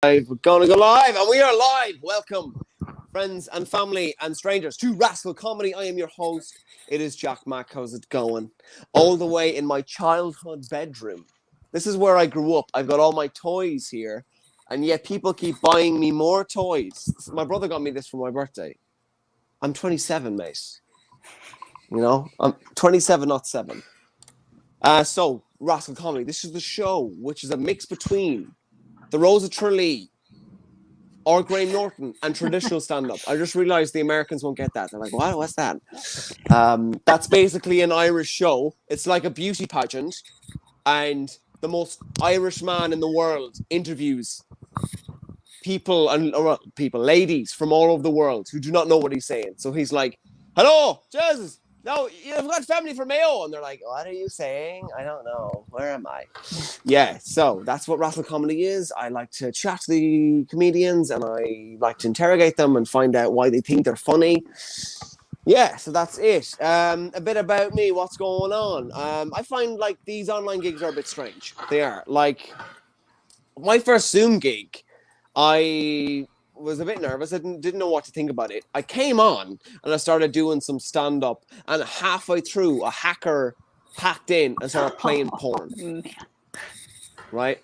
We're gonna go live, and we are live. Welcome, friends and family and strangers, to Rascal Comedy. I am your host. It is Jack Mack. How's it going? All the way in my childhood bedroom. This is where I grew up. I've got all my toys here, and yet people keep buying me more toys. My brother got me this for my birthday. I'm 27, mate. You know, I'm 27, not 7. So, Rascal Comedy. This is the show, which is a mix between the Rose of Tralee, or Graham Norton, and traditional stand-up. I just realised the Americans won't get that. They're like, what? What's that? That's basically an Irish show. It's like a beauty pageant, and the most Irish man in the world interviews ladies from all over the world who do not know what he's saying. So he's like, hello, Jesus. No, you've got family from Mayo. And they're like, what are you saying? I don't know. Where am I? Yeah, so that's what Rascal Comedy is. I like to chat to the comedians, and I like to interrogate them and find out why they think they're funny. Yeah, so that's it. A bit about me, what's going on. I find like these online gigs are a bit strange. They are. Like, my first Zoom gig, I was a bit nervous. I didn't know what to think about it. I came on and I started doing some stand-up, and halfway through, a hacker hacked in and started playing porn. Right?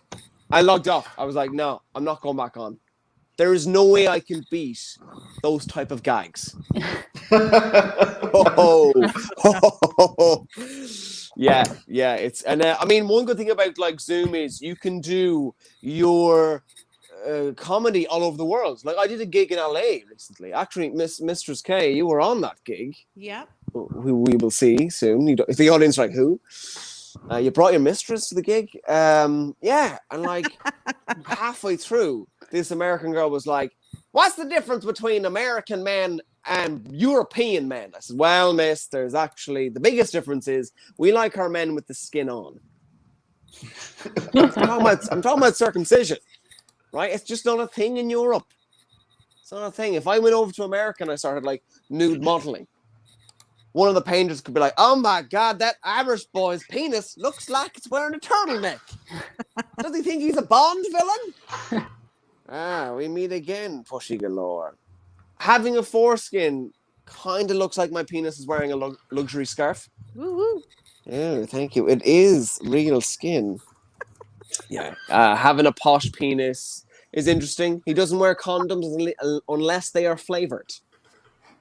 I logged off. I was like, no, I'm not going back on. There is no way I can beat those type of gags. Yeah. It's I mean, one good thing about like Zoom is you can do your comedy all over the world. Like, I did a gig in LA recently. Actually, Mistress K, you were on that gig. Yep. Who we will see soon. If the audience like who, you brought your mistress to the gig. Yeah, and like halfway through, this American girl was like, "What's the difference between American men and European men?" I said, "Well, miss, there's actually the biggest difference is we like our men with the skin on." I'm talking about circumcision. Right? It's just not a thing in Europe. It's not a thing. If I went over to America and I started like nude modeling, one of the painters could be like, "Oh my God, that Irish boy's penis looks like it's wearing a turtleneck. Does he think he's a Bond villain?" We meet again, pushy galore. Having a foreskin kind of looks like my penis is wearing a luxury scarf. Woo-woo. Yeah, thank you. It is real skin. Yeah, having a posh penis is interesting. He doesn't wear condoms unless they are flavored,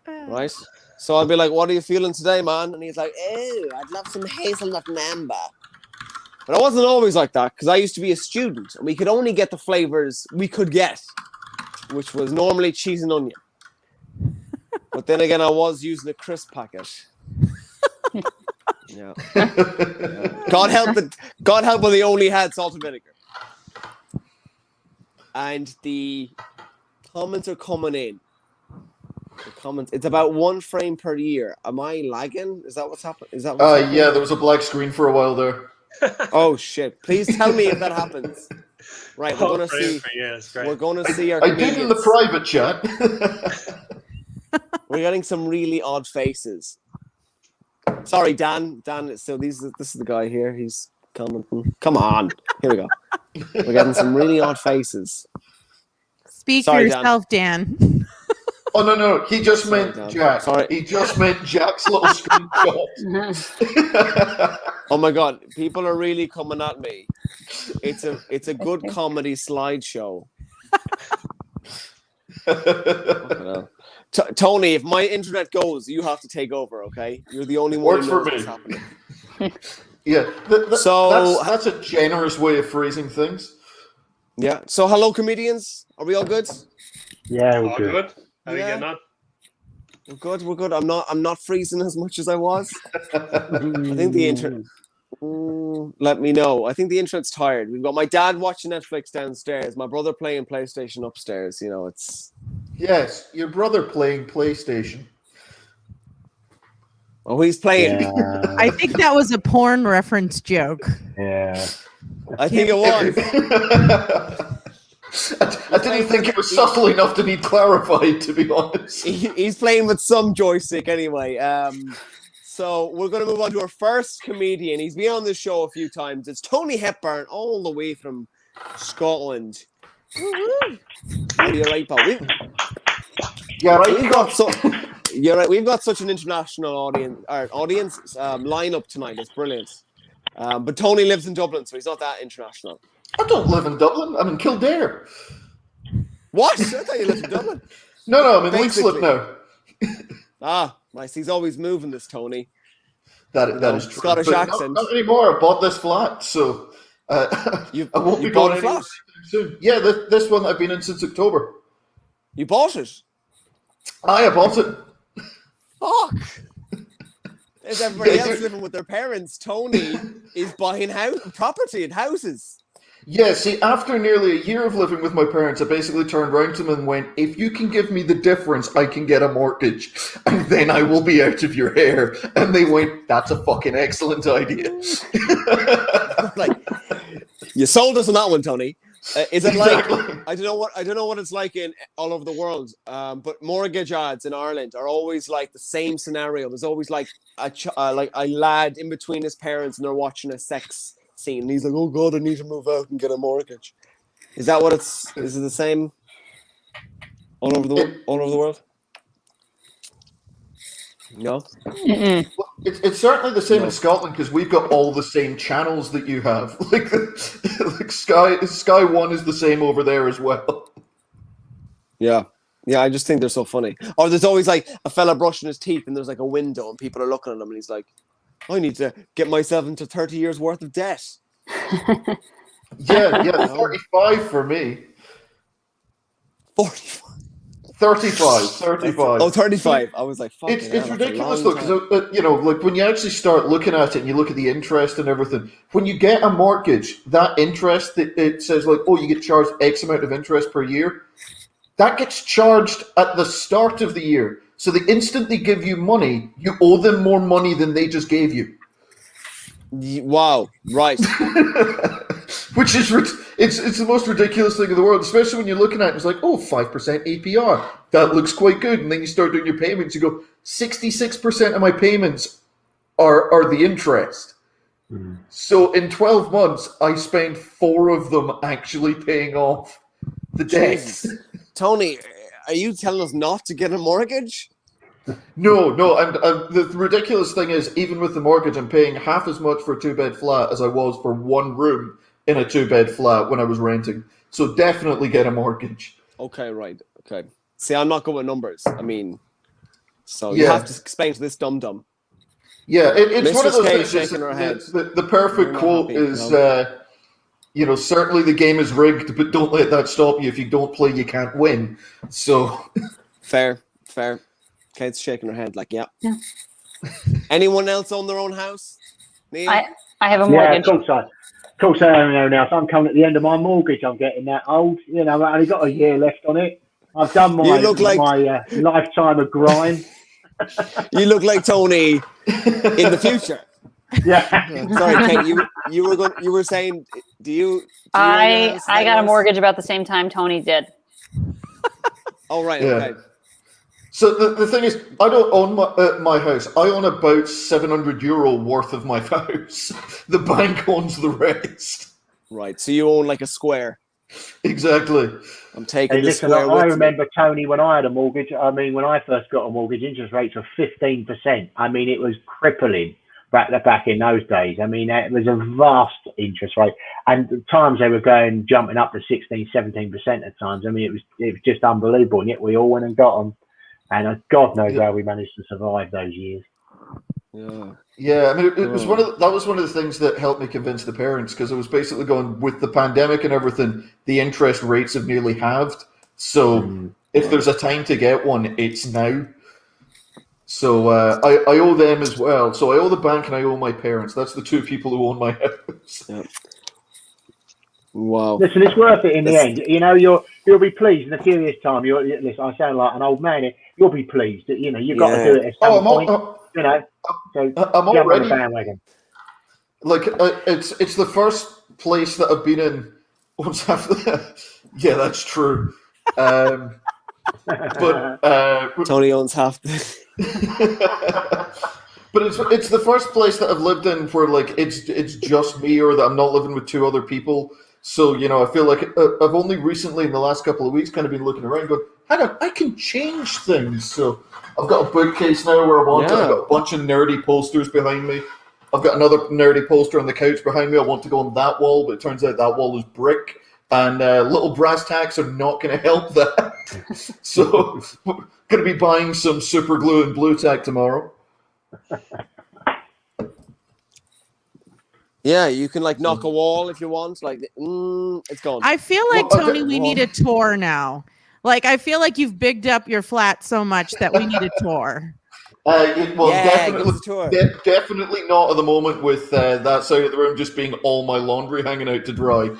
right? So I'll be like, "What are you feeling today, man?" And he's like, "Oh, I'd love some hazelnut and amber." But I wasn't always like that, because I used to be a student, and we could only get the flavors we could get, which was normally cheese and onion. But then again, I was using a crisp packet. Yeah. God help when they only had salt and vinegar. And the comments are coming in. It's about 1 frame per year. Am I lagging? Is that what's happening? Yeah, there was a black screen for a while there. Oh shit. Please tell me if that happens. Right, we're gonna see. We're gonna see our I did in the private chat. We're getting some really odd faces. Sorry, Dan. So this is the guy here. He's commenting. Come on. Here we go. We're getting some really odd faces. Speak for yourself, Dan. Oh, no. He just meant Jack. Sorry. He just meant Jack's little screenshot. Oh my God. People are really coming at me. It's a good comedy slideshow. Tony, if my internet goes, you have to take over, okay? You're the only one who knows what's happening. Yeah, that's a generous way of phrasing things. Yeah. So, hello, comedians. Are we all good? Yeah, we're good. How are you getting on? We're good. I'm not freezing as much as I was. I think the internet. Let me know. I think the internet's tired. We've got my dad watching Netflix downstairs, my brother playing PlayStation upstairs. You know, it's. Yes, your brother playing PlayStation. Oh, he's playing. Yeah. I think that was a porn reference joke. Yeah. I think it was. I didn't think it was subtle enough to need clarified, to be honest. He's playing with some joystick anyway. So we're going to move on to our first comedian. He's been on this show a few times. It's Tony Hepburn, all the way from Scotland. You're right, Paul. Yeah, right. You're right. We've got such an international audience lineup tonight. It's brilliant. But Tony lives in Dublin, so he's not that international. I don't live in Dublin. I'm in Kildare. What? I thought you lived in Dublin. No, I'm in Leixlip now. Nice. He's always moving this, Tony. That is true. Scottish accent. Not anymore. I bought this flat, so I won't be going anywhere soon. Yeah, this one I've been in since October. You bought it? I bought it. Fuck. There's everybody else living with their parents. Tony is buying property and houses. Yeah, see, after nearly a year of living with my parents, I basically turned around to them and went, if you can give me the difference, I can get a mortgage, and then I will be out of your hair. And they went, that's a fucking excellent idea. Like, you sold us on that one, Tony. Is it exactly. Like, I don't know what it's like in all over the world, but mortgage ads in Ireland are always like the same scenario. There's always like a lad in between his parents and they're watching a sex scene and he's like, oh god, I need to move out and get a mortgage. Is that what is it the same all over the world? No. Well, it's certainly the same in Scotland because we've got all the same channels that you have. Like Sky One is the same over there as well. Yeah, I just think they're so funny. Or there's always like a fella brushing his teeth and there's like a window and people are looking at him and he's like, I need to get myself into 30 years worth of debt. Yeah, 35 for me. 45. 35. Oh, 35. I was like, fuck. It's ridiculous though, because like when you actually start looking at it and you look at the interest and everything, when you get a mortgage, that interest that it says like, oh, you get charged X amount of interest per year, that gets charged at the start of the year. So they instantly give you money. You owe them more money than they just gave you. Wow! Right. Which is it's the most ridiculous thing in the world, especially when you're looking at it. It's like, oh, 5% APR. That looks quite good. And then you start doing your payments. You go, 66% of my payments are the interest. Mm. So in 12 months, I spent 4 of them actually paying off the debt. Tony, are you telling us not to get a mortgage? No. And the ridiculous thing is, even with the mortgage, I'm paying half as much for a 2-bed flat as I was for one room in a 2-bed flat when I was renting. So definitely get a mortgage. Okay, right. Okay. See, I'm not good with numbers. I mean, so you have to explain to this dum-dum. Yeah, it's Mistress one of those K things. Shaking her head. The perfect quote is, certainly the game is rigged, but don't let that stop you. If you don't play, you can't win. So fair. Kate's shaking her head like, yeah. Anyone else own their own house? Neil? I have a mortgage. Yeah, of course I am now. So I'm coming at the end of my mortgage. I'm getting that old. I've only got a year left on it. I've done my lifetime of grime. You look like Tony in the future. Yeah. Sorry, Kate. You were saying, do you I got a mortgage about the same time Tony did. Oh right. Yeah. Okay. So the thing is, I don't own my house. I own about €700 worth of my house. The bank owns the rest. Right. So you own like a square. Exactly. I'm taking the square. I remember, Tony, when I had a mortgage. I mean, when I first got a mortgage, interest rates were 15%. I mean, it was crippling back in those days. I mean, it was a vast interest rate, and at times they were jumping up to 16, 17% at times. I mean, it was just unbelievable. And yet we all went and got them. And God knows how we managed to survive those years. Yeah. I mean, it was one of the things that helped me convince the parents, because it was basically going with the pandemic and everything. The interest rates have nearly halved. So if there's a time to get one, it's now. So I owe them as well. So I owe the bank and I owe my parents. That's the 2 people who own my house. Yeah. Wow. Listen, it's worth it in the end. You'll be pleased in a few years' time. Listen, I sound like an old man here. You'll be pleased that you've got to do it at some point. So I'm already. On the bandwagon. Like it's the first place that I've been in once after that. Yeah, that's true. But Tony owns half. But it's the first place that I've lived in where like it's just me, or that I'm not living with 2 other people. So, I feel like I've only recently, in the last couple of weeks, kind of been looking around going, hang on, I can change things. So I've got a bookcase now where I want it. I've got a bunch of nerdy posters behind me. I've got another nerdy poster on the couch behind me. I want to go on that wall, but it turns out that wall is brick. And little brass tacks are not going to help that. So we're going to be buying some super glue and blue tack tomorrow. Yeah, you can knock a wall if you want. It's gone. I feel like, Tony, we need a tour now. I feel like you've bigged up your flat so much that we need a tour. Definitely not at the moment with that side of the room just being all my laundry hanging out to dry.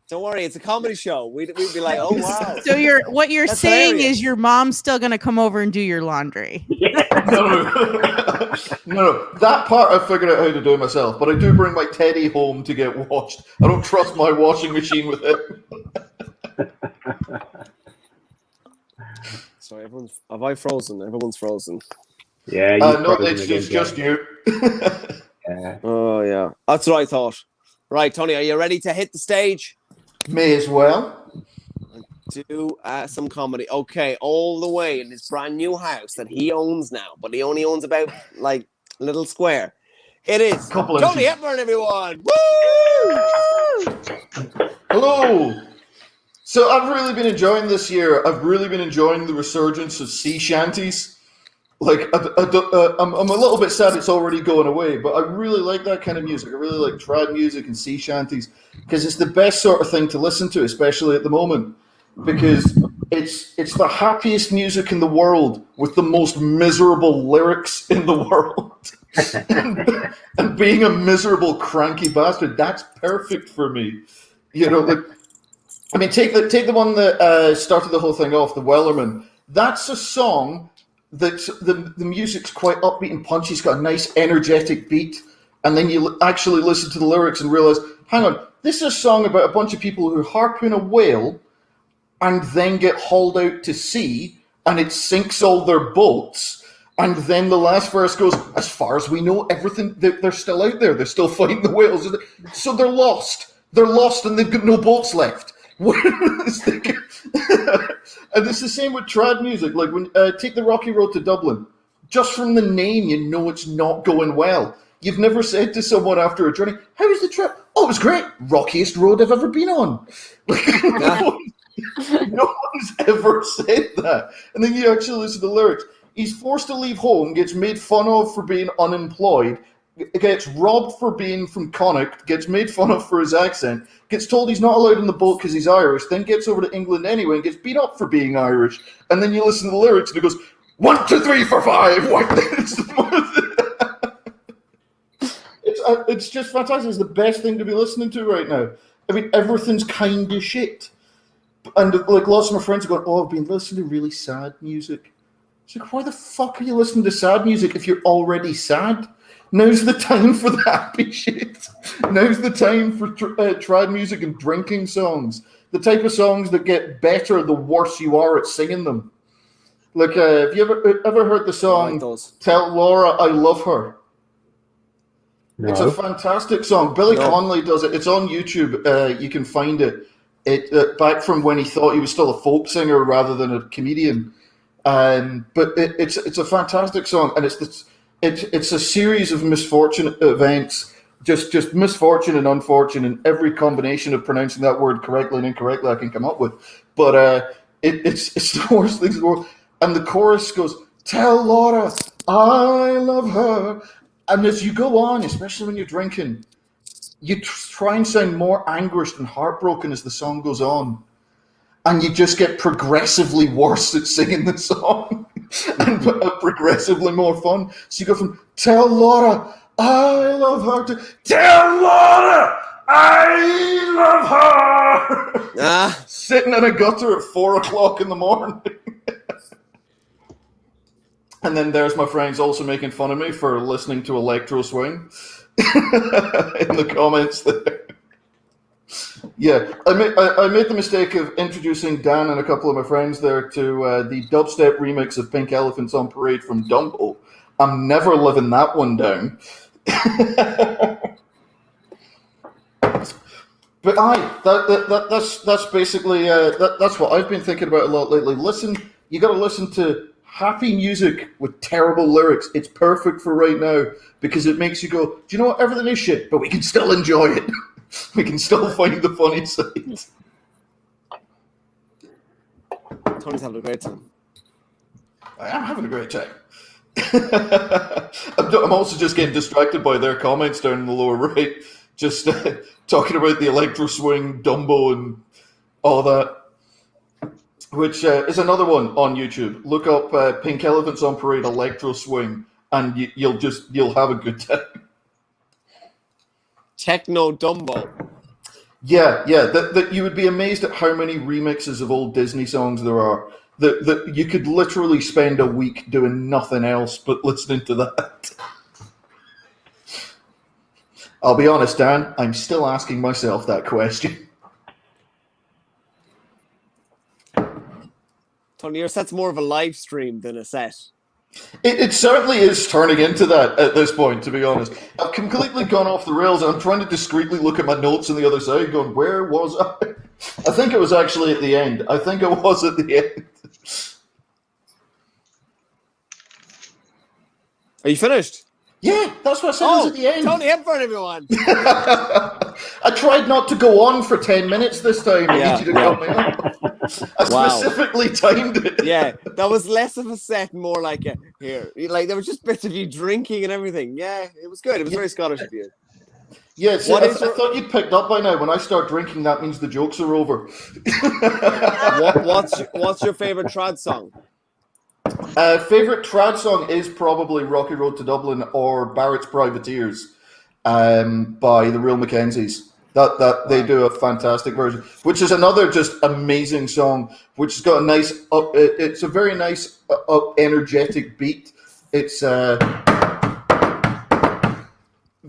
Don't worry, it's a comedy show. We'd be like, oh wow. So what you're That's saying hilarious. is your mom's still going to come over and do your laundry. No. That part I figured out how to do myself, but I do bring my teddy home to get washed. I don't trust my washing machine with it. Sorry, have I frozen? Everyone's frozen. Yeah. No, it's just you. Yeah. Oh yeah, that's what I thought. Right, Tony, are you ready to hit the stage? May as well. Do some comedy. Okay, all the way in his brand new house that he owns now, but he only owns about a little square. It is Tony Hepburn, everyone. Woo! Hello. So I've really been enjoying this year. I've really been enjoying the resurgence of sea shanties. I'm a little bit sad it's already going away, but I really like that kind of music. I really like trad music and sea shanties because it's the best sort of thing to listen to, especially at the moment, because it's the happiest music in the world with the most miserable lyrics in the world. and being a miserable, cranky bastard, that's perfect for me. Take the one that started the whole thing off, the Wellerman. That's a song that the music's quite upbeat and punchy. It's got a nice, energetic beat. And then you actually listen to the lyrics and realize, hang on, this is a song about a bunch of people who harpoon a whale and then get hauled out to sea, and it sinks all their boats. And then the last verse goes, as far as we know, everything, they're still out there. They're still fighting the whales. So they're lost. They're lost and they've got no boats left. And it's the same with trad music. When take the Rocky Road to Dublin, just from the name, you know it's not going well. You've never said to someone after a journey, "How was the trip?" "Oh, it was great. Rockiest road I've ever been on." No one's ever said that. And then you actually listen to the lyrics. He's forced to leave home, gets made fun of for being unemployed, gets robbed for being from Connacht, gets made fun of for his accent, gets told he's not allowed on the boat because he's Irish, then gets over to England anyway and gets beat up for being Irish. And then you listen to the lyrics and it goes, 1, 2, 3, 4, 5. It's just fantastic. It's the best thing to be listening to right now. I mean, everything's kind of shit. And lots of my friends are going, "Oh, I've been listening to really sad music." It's like, why the fuck are you listening to sad music if you're already sad? Now's the time for the happy shit. Now's the time for trad music and drinking songs. The type of songs that get better the worse you are at singing them. Have you ever heard the song "Tell Laura I Love Her"? No. It's a fantastic song. Billy Connolly does it. It's on YouTube. You can find it. Back from when he thought he was still a folk singer rather than a comedian. But it's a fantastic song, and it's a series of misfortunate events, just misfortune and unfortune, and every combination of pronouncing that word correctly and incorrectly I can come up with. But it's the worst things in the world. And the chorus goes, "Tell Laura I love her," and as you go on, especially when you're drinking, you try and sound more anguished and heartbroken as the song goes on. And you just get progressively worse at singing the song and progressively more fun. So you go from "Tell Laura I love her" to "Tell Laura I love her." Sitting in a gutter at 4 o'clock in the morning. And then there's my friends also making fun of me for listening to electro swing in the comments there. Yeah, I made the mistake of introducing Dan and a couple of my friends there to the dubstep remix of Pink Elephants on Parade from Dumbo. I'm never living that one down. But that's basically that's what I've been thinking about a lot lately. You got to listen to happy music with terrible lyrics. It's perfect for right now because it makes you go, do you know what? Everything is shit, but we can still enjoy it. We can still find the funny side. Tony's having a great time. I am having a great time. I'm also just getting distracted by their comments down in the lower right. Just talking about the electro swing, Dumbo, and all that, which is another one on YouTube. Look up Pink Elephants on Parade electro swing, and you'll have a good time. Techno Dumbo. Yeah. That you would be amazed at how many remixes of old Disney songs there are. That you could literally spend a week doing nothing else but listening to that. I'll be honest, Dan, I'm still asking myself that question. Tony, your set's more of a live stream than a set. It certainly is turning into that at this point, to be honest. I've completely gone off the rails, and I'm trying to discreetly look at my notes on the other side, going, where was I? I think it was actually at the end. Are you finished? Yeah, that's what I said. It was at the end. Tony Hepburn, everyone. I tried not to go on for 10 minutes this time. I need you to cut me off. I specifically timed it. Yeah, that was less of a set, more like here. Like there were just bits of you drinking and everything. Yeah, it was good. It was very Scottish of you. Yeah, see, I thought you'd picked up by now. When I start drinking, that means the jokes are over. What's your favorite trad song? Favorite trad song is probably Rocky Road to Dublin or Barrett's Privateers by the Real Mackenzies. That they do a fantastic version, which is another just amazing song, which has got a nice it's a very nice energetic beat. It's the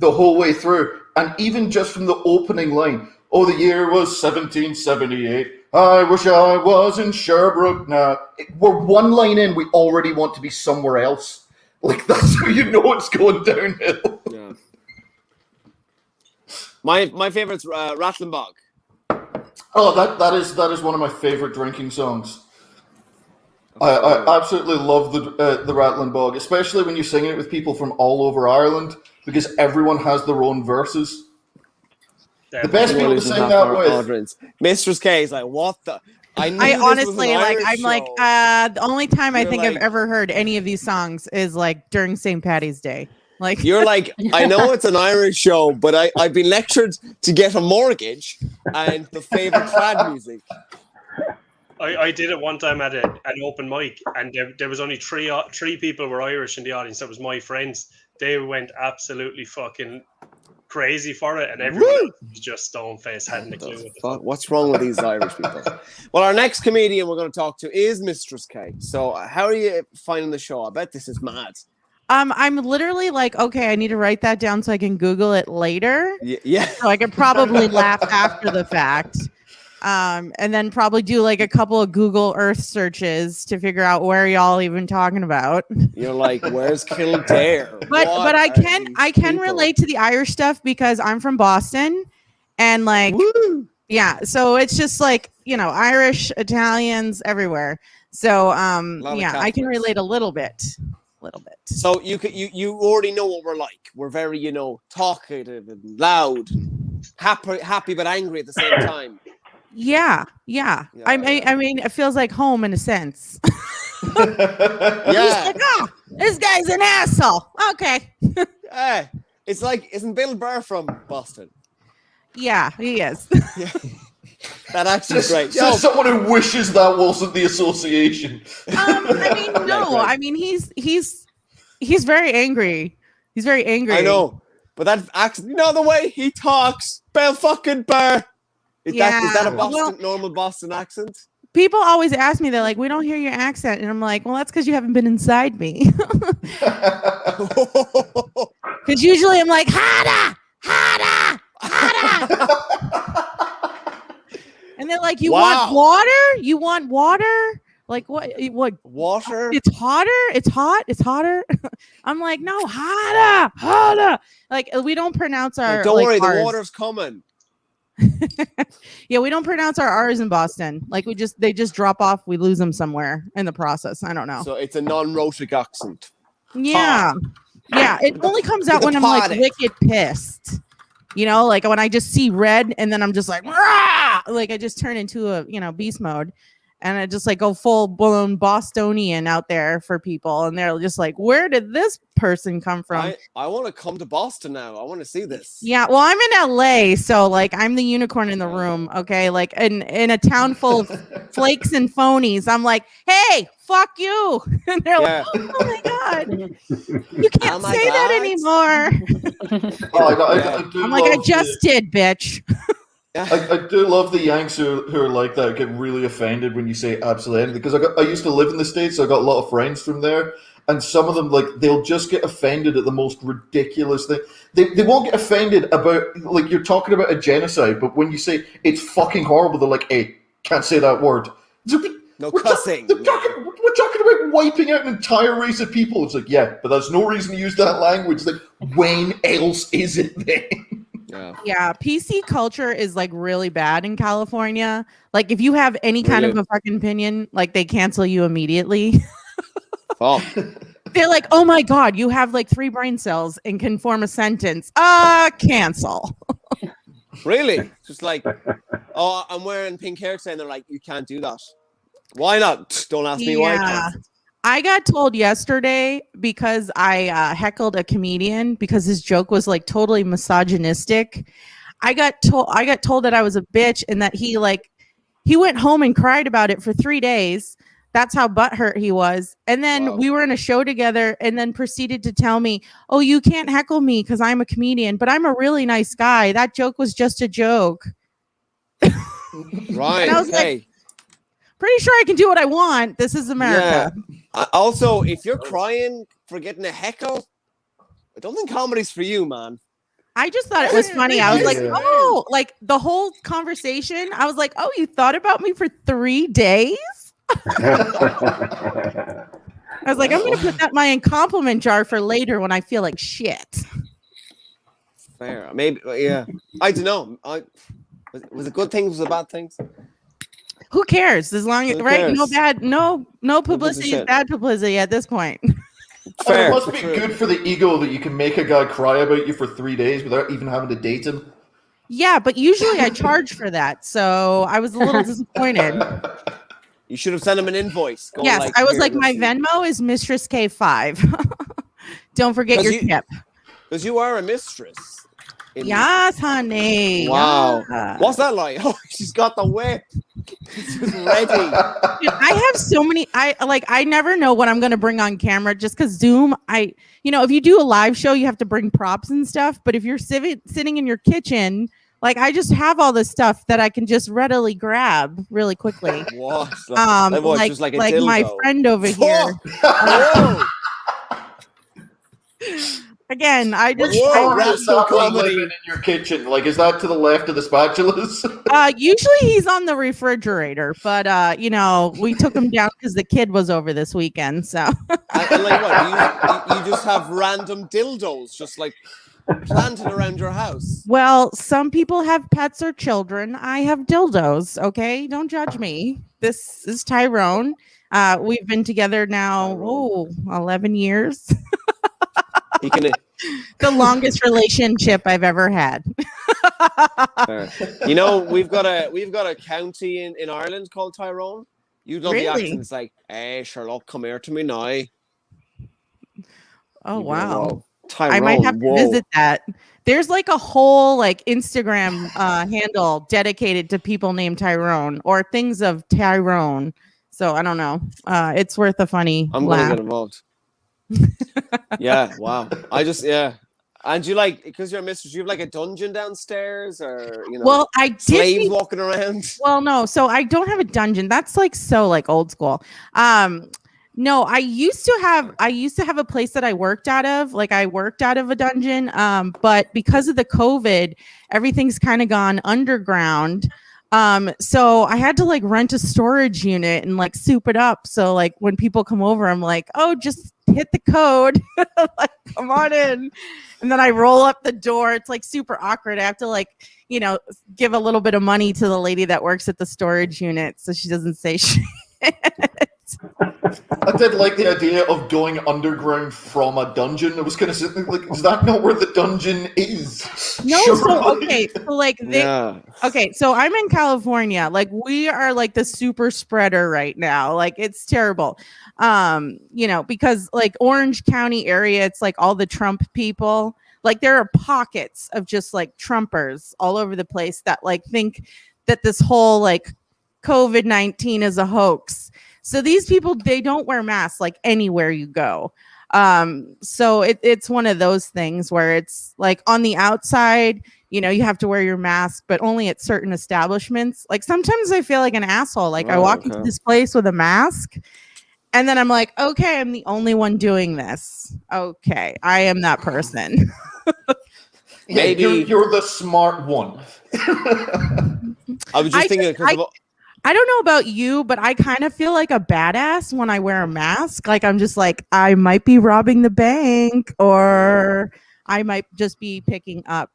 whole way through, and even just from the opening line, oh, the year was 1778. I wish I was in Sherbrooke now. We're one line in, we already want to be somewhere else. Like, that's how you know it's going downhill. Yeah. My favorite's Rattling Bog. Oh, that is one of my favorite drinking songs. I absolutely love the Rattling Bog, especially when you're singing it with people from all over Ireland, because everyone has their own verses. The best people to sing that with. Mistress K is like, what the? I honestly the only time I think I've ever heard any of these songs is like during St. Paddy's Day. Like you're like, I know it's an Irish show, but I've been lectured to get a mortgage and the favorite trad music. I did it one time at an open mic, and there was only three people were Irish in the audience. That was my friends. They went absolutely fucking crazy for it, and everyone was just stone faced, hadn't a clue what's wrong with these Irish people. Well, our next comedian we're going to talk to is Mistress K. So how are you finding the show? I bet this is mad. I'm literally like, okay, I need to write that down so I can Google it later. Yeah. So I could probably laugh after the fact. And then probably do like a couple of Google Earth searches to figure out where y'all even talking about. You're like, where's Kildare? But I can relate to the Irish stuff because I'm from Boston, and like, yeah, so it's just like, you know, Irish, Italians everywhere. So yeah, I can relate a little bit. So you already know what we're like. We're very, you know, talkative and loud, and happy but angry at the same time. Yeah. I mean, it feels like home in a sense. Yeah. Like, oh, this guy's an asshole. Okay. Yeah. It's like, isn't Bill Burr from Boston? Yeah, he is. Yeah. That accent's great. So someone who wishes that wasn't the association. I mean, no. Right. I mean, he's very angry. He's very angry. I know, but that accent, you know, the way he talks, Bill fucking Burr. Is that a normal Boston accent? People always ask me, they're like, we don't hear your accent. And I'm like, well, that's because you haven't been inside me. Because usually I'm like, harder. And they're like, you want water? You want water? Like, what? Water? It's hotter? It's hot? It's hotter? I'm like, no, harder. Like, we don't pronounce our... Don't worry, ours. the water's coming. Yeah, we don't pronounce our R's in Boston. Like they just drop off. We lose them somewhere in the process. I don't know. So it's a non-rhotic accent. Yeah. Yeah. It only comes out when I'm like wicked pissed. You know, like when I just see red and then I'm just like, rah! Like I just turn into a, beast mode. And I just like go full blown Bostonian out there for people. And they're just like, where did this person come from? I want to come to Boston now. I want to see this. Yeah. Well, I'm in LA. So like I'm the unicorn in the room. Okay. Like in a town full of flakes and phonies. I'm like, hey, fuck you. And they're like, oh my God. You can't say that anymore. I'm like, I just did, bitch. I do love the Yanks who are like that, get really offended when you say absolutely anything. Because I used to live in the States, so I got a lot of friends from there. And some of them, like, they'll just get offended at the most ridiculous thing. They won't get offended about, like, you're talking about a genocide, but when you say it's fucking horrible, they're like, hey, can't say that word. No cussing. We're talking about wiping out an entire race of people. It's like, yeah, but there's no reason to use that language. Like, when else is it then? Yeah, PC culture is like really bad in California. Like if you have any kind of a fucking opinion, like they cancel you immediately. Oh. They're like, oh my God, you have like 3 brain cells and can form a sentence. Cancel. Really? Just like, oh, I'm wearing pink hair today, and they're like, you can't do that. Why not? Don't ask me why I can't. I got told yesterday because I heckled a comedian because his joke was like totally misogynistic. I got told that I was a bitch and that he went home and cried about it for 3 days. That's how butthurt he was. And then we were in a show together and then proceeded to tell me, oh, you can't heckle me because I'm a comedian, but I'm a really nice guy. That joke was just a joke. Right. And I was like, pretty sure I can do what I want. This is America. Yeah. Also, if you're crying for getting a heckle, I don't think comedy's for you, man. I just thought it was funny. I was like, oh, like the whole conversation. I was like, oh, you thought about me for 3 days? I was like, I'm going to put that in my compliment jar for later when I feel like shit. Fair. Maybe, yeah. I don't know. Was it good things? Was it bad things? Who cares? As long as no publicity is bad publicity at this point. Fair, it must be good for the ego that you can make a guy cry about you for 3 days without even having to date him. Yeah, but usually I charge for that, so I was a little disappointed. You should have sent him an invoice. Yes, I was like, my Venmo is Mistress K 5. Don't forget your tip. Because you are a mistress. Yes, honey. Wow. Yeah. What's that like? Oh, she's got the whip. She's ready. Dude, I have so many. I never know what I'm going to bring on camera just because Zoom. If you do a live show, you have to bring props and stuff. But if you're sitting in your kitchen, like I just have all this stuff that I can just readily grab really quickly. What? Like my friend over here. Again, I just living in your kitchen. Like, is that to the left of the spatulas? Usually he's on the refrigerator, but we took him down because the kid was over this weekend. So, like what? You just have random dildos, just like planted around your house. Well, some people have pets or children. I have dildos. Okay, don't judge me. This is Tyrone. We've been together now 11 years. The longest relationship I've ever had. We've got a county in Ireland called Tyrone. You know the accent. It's like, hey, Sherlock, come here to me now. Oh wow. Tyrone, I might have to visit that. There's like a whole Instagram handle dedicated to people named Tyrone or things of Tyrone. So I don't know. It's worth a funny I'm laugh. gonna get involved. Yeah, wow. And you because you're a mistress, you have like a dungeon downstairs or well, I did slaves walking around. Well, no, so I don't have a dungeon. That's so old school. No, I used to have a place that I worked out of. Like I worked out of a dungeon. But because of the COVID, everything's kind of gone underground. So I had to rent a storage unit and soup it up. So when people come over, I'm like, oh, just hit the code. Like, come on in. And then I roll up the door. It's like super awkward. I have to like, give a little bit of money to the lady that works at the storage unit so she doesn't say shit. I did like the idea of going underground from a dungeon. I was kind of sitting like, is that not where the dungeon is? No, Surely. So I'm in California. Like, we are like the super spreader right now. Like, it's terrible. Because like Orange County area, it's like all the Trump people. Like, there are pockets of just like Trumpers all over the place that like think that this whole like COVID-19 is a hoax. So these people, they don't wear masks like anywhere you go. So it's one of those things where it's like on the outside, you have to wear your mask, but only at certain establishments. Like, sometimes I feel like an asshole. Like, I walk into this place with a mask and then I'm like, okay, I'm the only one doing this. Okay, I am that person. Maybe you're the smart one. I was just thinking I don't know about you, but I kind of feel like a badass when I wear a mask. Like, I'm just like, I might be robbing the bank, or I might just be picking up,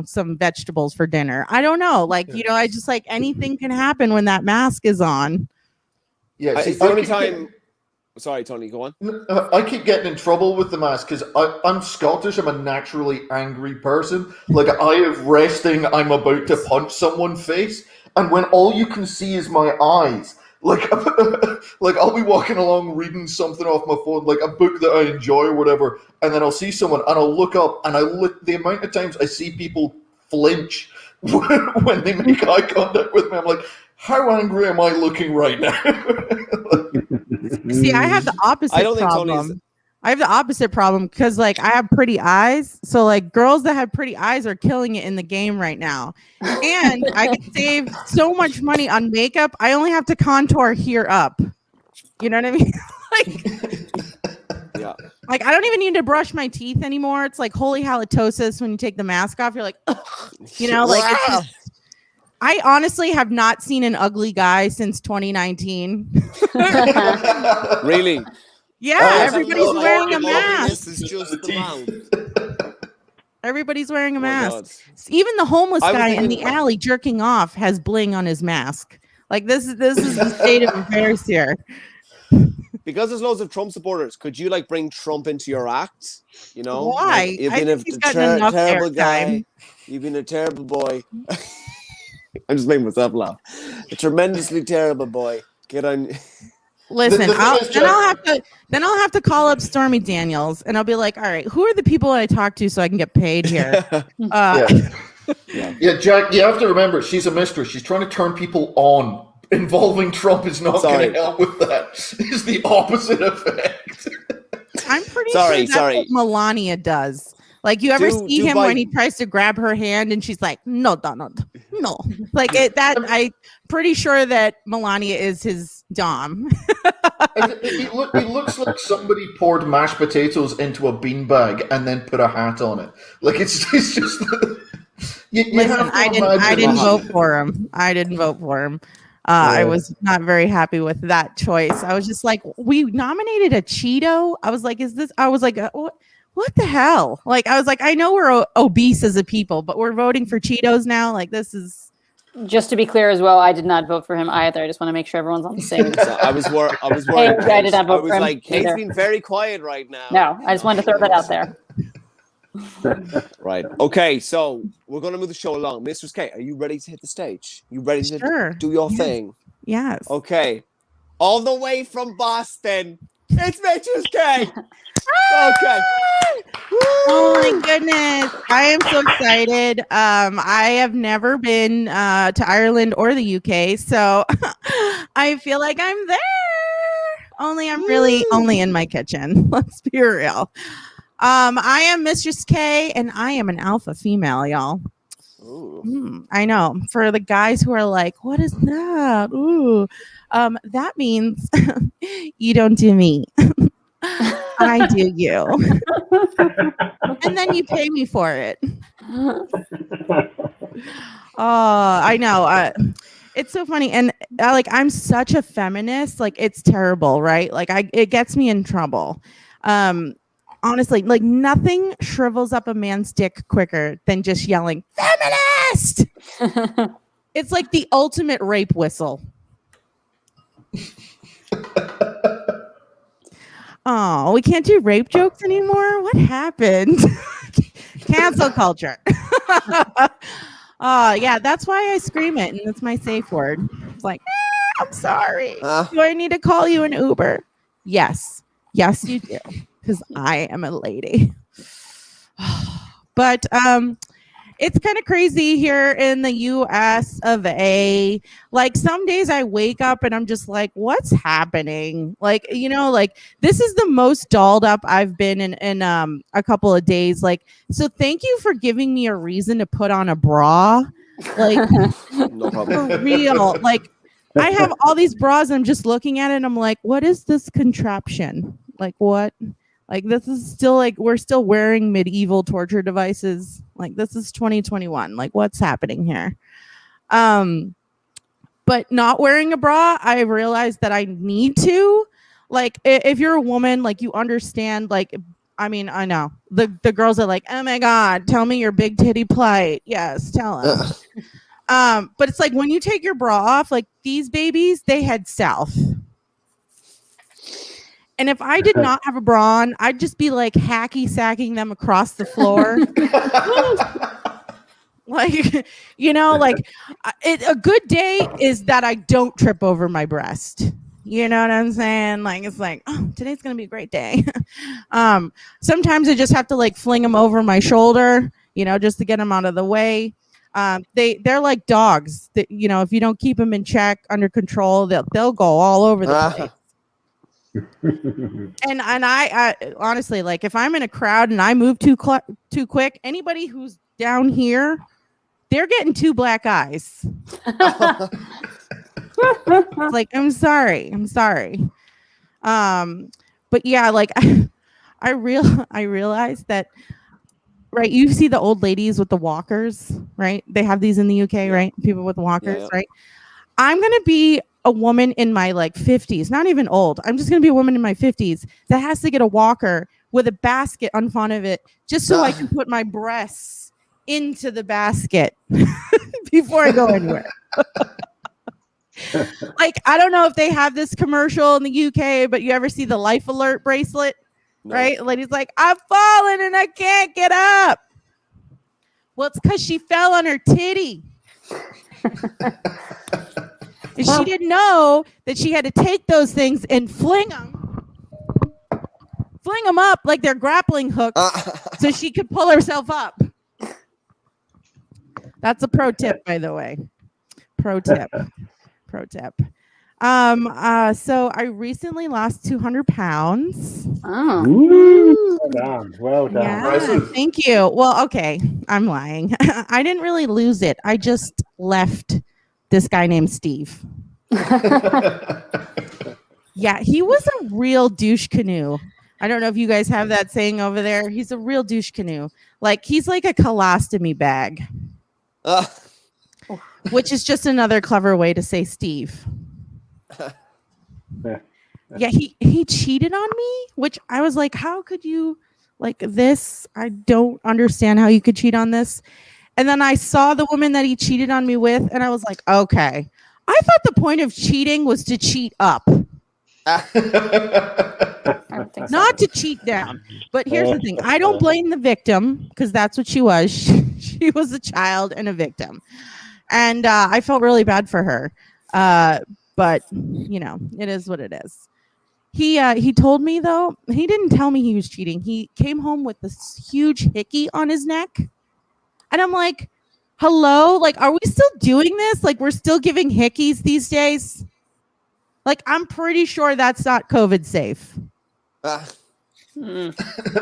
some vegetables for dinner. I don't know. Like, I just like anything can happen when that mask is on. Yeah, it's the only time. Sorry, Tony, go on. I keep getting in trouble with the mask because I'm Scottish. I'm a naturally angry person. Like, I have resting, I'm about to punch someone's face. And when all you can see is my eyes, like I'll be walking along reading something off my phone, like a book that I enjoy or whatever, and then I'll see someone and I'll look up and the amount of times I see people flinch when they make eye contact with me, I'm like, how angry am I looking right now? See, I have the opposite problem. I have the opposite problem because, like, I have pretty eyes. So, like, girls that have pretty eyes are killing it in the game right now. And I can save so much money on makeup. I only have to contour here up. You know what I mean? Yeah. Like, I don't even need to brush my teeth anymore. It's like holy halitosis when you take the mask off. You're like, ugh. Like, it's just, I honestly have not seen an ugly guy since 2019. Really? Yeah, everybody's wearing a mask. This is just the mouth. Everybody's wearing a mask. Even the homeless guy in the alley jerking off has bling on his mask. Like, this is the state of affairs here. Because there's loads of Trump supporters, could you like bring Trump into your act? Why? Like, you've been a terrible guy. You've been a terrible boy. I'm just making myself laugh. A tremendously terrible boy. Get on. Listen, I'll have to call up Stormy Daniels and I'll be like, all right, who are the people I talk to so I can get paid here? Yeah, Jack, you have to remember, she's a mistress. She's trying to turn people on. Involving Trump is not going to help with that. It's the opposite effect. I'm pretty sure that's what Melania does. Like, you ever see him when he tries to grab her hand and she's like, no, Donald, no. Like, I'm pretty sure that Melania is his dom. He looks like somebody poured mashed potatoes into a beanbag and then put a hat on it. Like, it's just... Listen, I didn't vote for him. I was not very happy with that choice. I was just like, we nominated a Cheeto. I was like, what the hell? Like, I was like, I know we're obese as a people, but we're voting for Cheetos now. Like, this is. Just to be clear as well, I did not vote for him either. I just want to make sure everyone's on the same. So I was worried. I did not vote for him. Like, Kate's been very quiet right now. No, I just wanted to throw that out there. Right. Okay, so we're going to move the show along. Mistress K, are you ready to hit the stage? You ready to do your thing? Yes. Okay. All the way from Boston, it's Mistress K. Okay. Oh my goodness. I am so excited. I have never been to Ireland or the UK, so I feel like I'm there. Only I'm really only in my kitchen. Let's be real. I am Mistress K, and I am an alpha female, y'all. I know. For the guys who are like, what is that? Ooh. That means you don't do me. I do you. And then you pay me for it. I know. It's so funny. And like, I'm such a feminist. Like, it's terrible, right? Like, it gets me in trouble. Honestly, like nothing shrivels up a man's dick quicker than just yelling feminist. It's like the ultimate rape whistle. Oh, we can't do rape jokes anymore. What happened? Cancel culture. Yeah, that's why I scream it, and it's my safe word. It's like, I'm sorry. Do I need to call you an Uber? Yes, you do, because I am a lady. But it's kind of crazy here in the US of A. Like some days I wake up and I'm just like, what's happening? Like, like this is the most dolled up I've been in a couple of days. Like, so thank you for giving me a reason to put on a bra. Like, no problem. For real. Like, I have all these bras and I'm just looking at it and I'm like, what is this contraption? Like, what? Like, this is still like, we're still wearing medieval torture devices. Like, this is 2021. Like, what's happening here? But not wearing a bra, I realized that I need to. Like, if you're a woman, like, you understand, like, I mean, I know. The girls are like, oh my God, tell me your big titty plight. Yes, tell us. But it's like, when you take your bra off, like, these babies, they head south. And if I did not have a bra on, I'd just be like hacky sacking them across the floor. Like, like a good day is that I don't trip over my breast. You know what I'm saying? Like, it's like, oh, today's going to be a great day. Sometimes I just have to like fling them over my shoulder, just to get them out of the way. They're like dogs that, if you don't keep them in check, under control, they'll go all over the place. And I honestly, like, if I'm in a crowd and I move too quick, anybody who's down here, they're getting 2 black eyes. Like, I'm sorry. But yeah, like I realized that, right? You see the old ladies with the walkers, right? They have these in the UK, right? People with walkers, right? I'm gonna be a woman in my like 50s, not even old. I'm just going to be a woman in my 50s that has to get a walker with a basket on front of it just so I can put my breasts into the basket before I go anywhere. Like, I don't know if they have this commercial in the UK, but you ever see the Life Alert bracelet, right? The lady's like, I've fallen and I can't get up. Well, it's because she fell on her titty. And she didn't know that she had to take those things and fling them up like they're grappling hooks so she could pull herself up. That's a pro tip, by the way. Pro tip. So I recently lost 200 pounds. Oh. Well done. Yeah, thank you. Well, okay, I'm lying. I didn't really lose it. I just left this guy named Steve. Yeah, he was a real douche canoe. I don't know if you guys have that saying over there. He's a real douche canoe. Like, he's like a colostomy bag. Which is just another clever way to say Steve. Yeah, he cheated on me, which I was like, how could you, like, this? I don't understand how you could cheat on this. And then I saw the woman that he cheated on me with, and I was like, okay. I thought the point of cheating was to cheat up. I don't think so. Not to cheat down. But here's the thing. I don't blame the victim, because that's what she was. She was a child and a victim. And I felt really bad for her. But, it is what it is. He told me, though, he didn't tell me he was cheating. He came home with this huge hickey on his neck. And I'm like, hello? Like, are we still doing this? Like, we're still giving hickeys these days? Like, I'm pretty sure that's not COVID safe.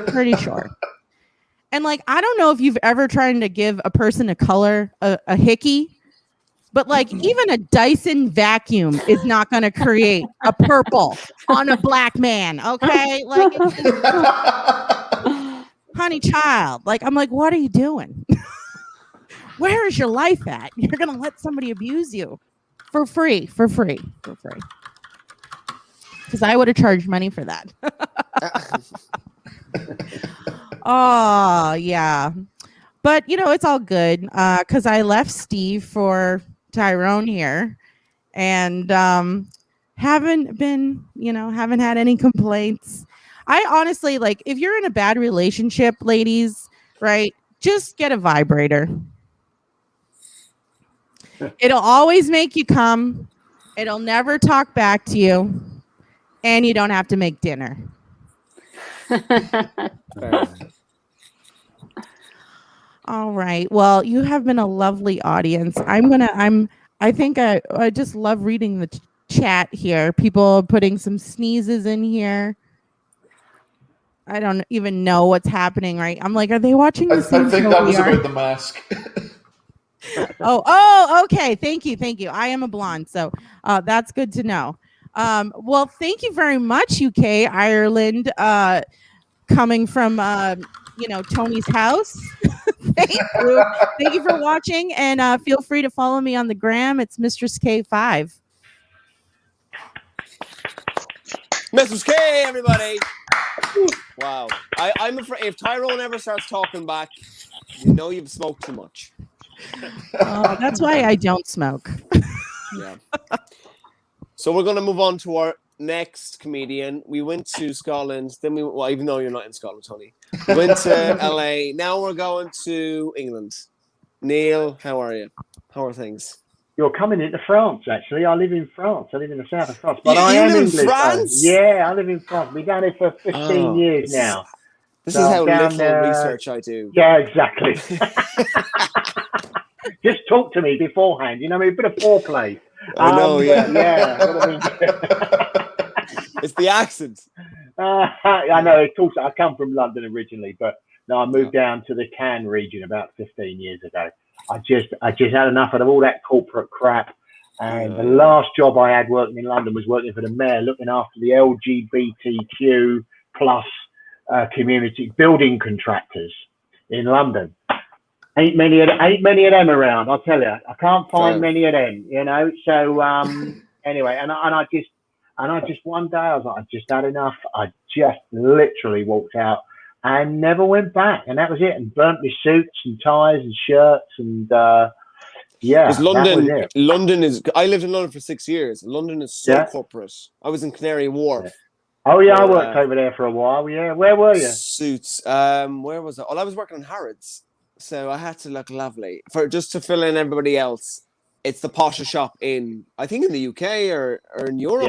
Pretty sure. And, like, I don't know if you've ever tried to give a person of color a hickey, but, like, even a Dyson vacuum is not going to create a purple on a black man, okay? Like, it's just, honey child. Like, I'm like, what are you doing? Where is your life at? You're going to let somebody abuse you for free. Because I would have charged money for that. Oh, yeah. But, it's all good because I left Steve for Tyrone here and haven't had any complaints. I honestly, like, if you're in a bad relationship, ladies, right, just get a vibrator. It'll always make you come. It'll never talk back to you. And you don't have to make dinner. All right. Well, you have been a lovely audience. I think I just love reading the chat here. People putting some sneezes in here. I don't even know what's happening, right? I'm like, are they watching the same I think show that we was are? about the mask. Oh, okay. Thank you. I am a blonde, so that's good to know. Well, thank you very much, UK, Ireland, coming from Tony's house. Thank you for watching, and feel free to follow me on the gram. It's Mistress K5. Mistress K, everybody. Wow. I'm afraid if Tyrone ever starts talking back, you've smoked too much. That's why I don't smoke. Yeah. So we're going to move on to our next comedian. We went to Scotland, then even though you're not in Scotland, Tony, we went to LA. Now we're going to England. Neil, how are you? How are things? You're coming into France, actually. I live in France. I live in the south of France. But you I am live in English, France? though. Yeah, I live in France. I've been down here for 15 years now. This is how little research I do. Yeah, exactly. Just talk to me beforehand. A bit of foreplay. I know, yeah. It's the accent. I know. Of course, I come from London originally, but no, I moved down to the Cannes region about 15 years ago. I just had enough of all that corporate crap. And the last job I had working in London was working for the mayor, looking after the LGBTQ plus community building contractors in London. Ain't many of them around. I'll tell you, I can't find many of them. So anyway, and I just one day I was like, I just had enough. I just literally walked out and never went back, and that was it. And burnt my suits and ties and shirts and London. London is. I lived in London for 6 years. London is so corporate. I was in Canary Wharf. Yeah. Oh yeah, I worked over there for a while. Yeah, where were you? Suits. Where was I? Well, I was working on Harrods, so I had to look lovely just to fill in everybody else. It's the posher shop in the UK or in Europe.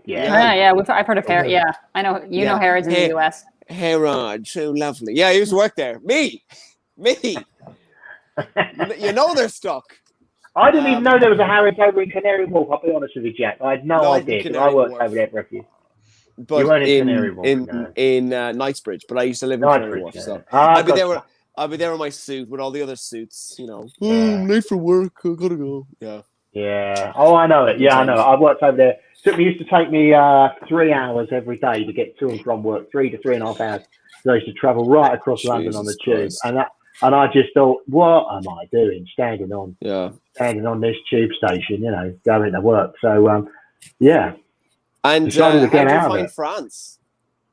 Yeah. I've heard of Harrods. Yeah, I know. Know Harrods in the US. Harrods, so lovely. Yeah, I used to work there. Me. They're stuck. I didn't even know there was a Harrods over in Canary Wharf. I'll be honest with you, Jack. I had no idea. I worked over there for a few. But you weren't in Canary Wharf, in Knightsbridge, but I used to live in Canary Wharf. So I'd be there with my suit with all the other suits. Late for work. I gotta go. Yeah. Yeah. Oh, I know it. Yeah, I know. I worked over there. It used to take me 3 hours every day to get to and from work. 3 to 3.5 hours. So I used to travel right across London on the tube, and I just thought, what am I doing? Standing on this tube station, going to work. So yeah. And how do you find France?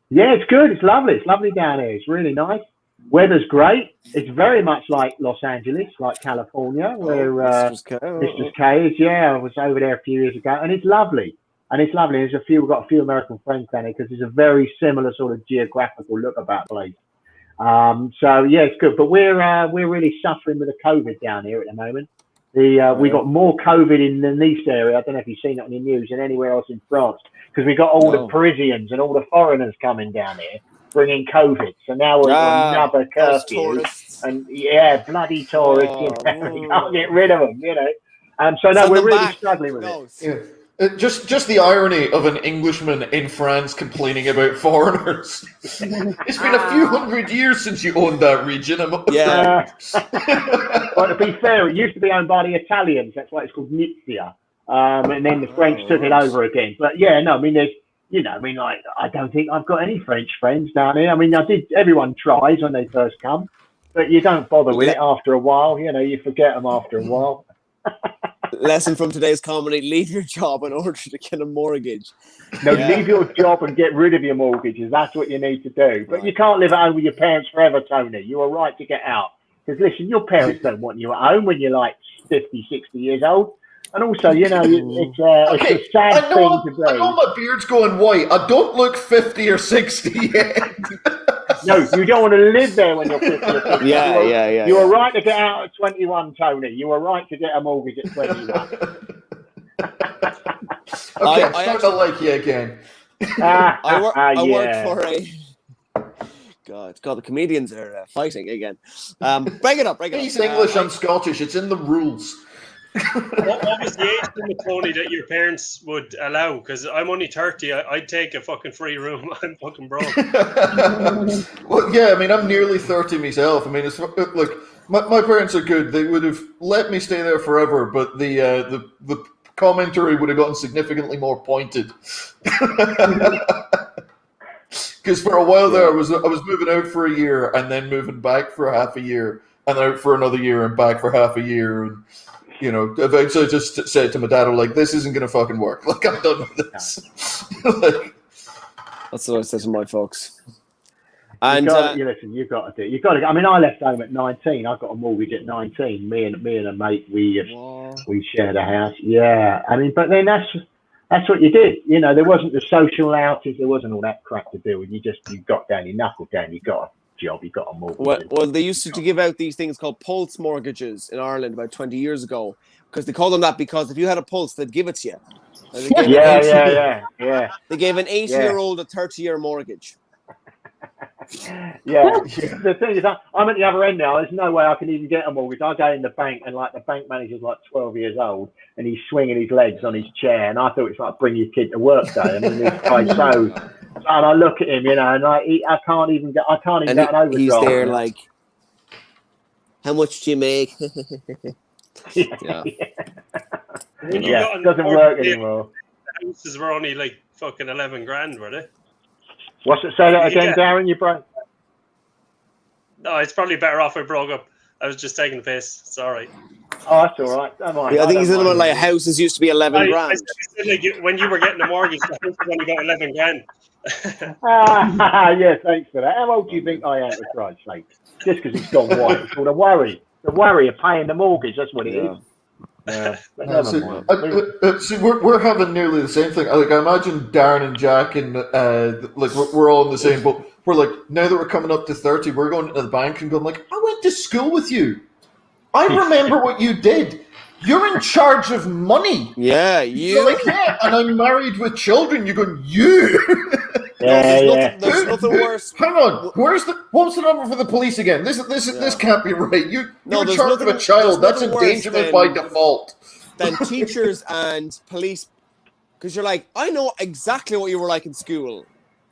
Yeah, it's good. It's lovely. It's lovely down here. It's really nice. Weather's great. It's very much like Los Angeles, like California, where Mistress K is. Yeah, I was over there a few years ago, and it's lovely. We've got a few American friends down here because it's a very similar sort of geographical look about the place. So yeah, it's good. But we're really suffering with the COVID down here at the moment. We got more COVID in the Nice area. I don't know if you've seen it on the news and anywhere else in France, because we got all the Parisians and all the foreigners coming down here bringing COVID. So now we're another curfew. And bloody tourists. We can't get rid of them. So no, we're really struggling with it. Yeah. Just the irony of an Englishman in France complaining about foreigners. It's been a few hundred years since you owned that region. Well, to be fair, it used to be owned by the Italians. That's why it's called Nizza. And then the French took it over again. But yeah, no, I mean, I don't think I've got any French friends down here. I mean, everyone tries when they first come, but you don't bother with it after a while. You forget them after a while. Lesson from today's comedy: leave your job in order to get a mortgage. No, leave your job and get rid of your mortgages. That's what you need to do. But you can't live at home with your parents forever, Tony. You are right to get out. Because listen, your parents don't want you at home when you're like 50, 60 years old. And also, it's a sad thing to do. I know my beard's going white. I don't look 50 or 60 yet. No, you don't want to live there when you're 50 or 60. Yeah. You were right to get out at 21, Tony. You were right to get a mortgage at 21. Okay, I'm starting to like you again. I work for a... God, the comedians are fighting again. Break it up. He's English, I'm Scottish. It's in the rules. What was the age limit, Tony, that your parents would allow? Because I'm only 30. I'd take a fucking free room. I'm fucking broke. Well, yeah, I mean, I'm nearly 30 myself. I mean, it's like my parents are good. They would have let me stay there forever, but the commentary would have gotten significantly more pointed. Because for a while there, I was moving out for a year and then moving back for half a year and out for another year and back for half a year. And, eventually I just said to my dad, I'm like, this isn't going to fucking work. Like, I'm done with this. That's what I said to my folks. And you've got to do it. You've got to. I mean, I left home at 19. I got a mortgage at 19. Me and a mate, we shared a house. Yeah, I mean, but then that's what you did. There wasn't the social outings. There wasn't all that crap to do. And you got down, you knuckled down, you got a job, you got a mortgage. Well, they used to give out these things called pulse mortgages in Ireland about 20 years ago, because they called them that because if you had a pulse, they'd give it to you. Yeah. They gave an 80-year-old a 30-year mortgage. Yeah. The thing is, I'm at the other end now. There's no way I can even get a mortgage. I go in the bank and the bank manager's 12 years old and he's swinging his legs on his chair, and I thought it's like bring your kid to work day. I mean, this guy's and I look at him, and I can't even get an overdraft. He's there like, how much do you make? Yeah. It doesn't work anymore. The houses were only like fucking 11 grand, were they? What's it? Say that again, Darren. You broke. No, it's probably better off I broke up. I was just taking the piss. It's all right. Oh, that's all right. Don't mind. Yeah, I think he's in about like houses used to be 11 grand. I said, like, when you were getting a mortgage, the house was only about 11 grand. Yeah, thanks for that. How old do you think I am, for Christ's sake? Just because it's gone white. It's called a worry. The worry of paying the mortgage. That's what it is. Yeah. See, we're having nearly the same thing. Like, I imagine Darren and Jack and we're all in the same boat. We're like, now that we're coming up to 30, we're going to the bank and going like, I went to school with you. I remember what you did. You're in charge of money. Yeah, you. You're like, yeah, and I'm married with children. You're going, you. There's nothing worse. Hang on. What was the number for the police again? This can't be right. You're in charge of a child. That's endangerment by default. Then teachers and police, because you're like, I know exactly what you were like in school.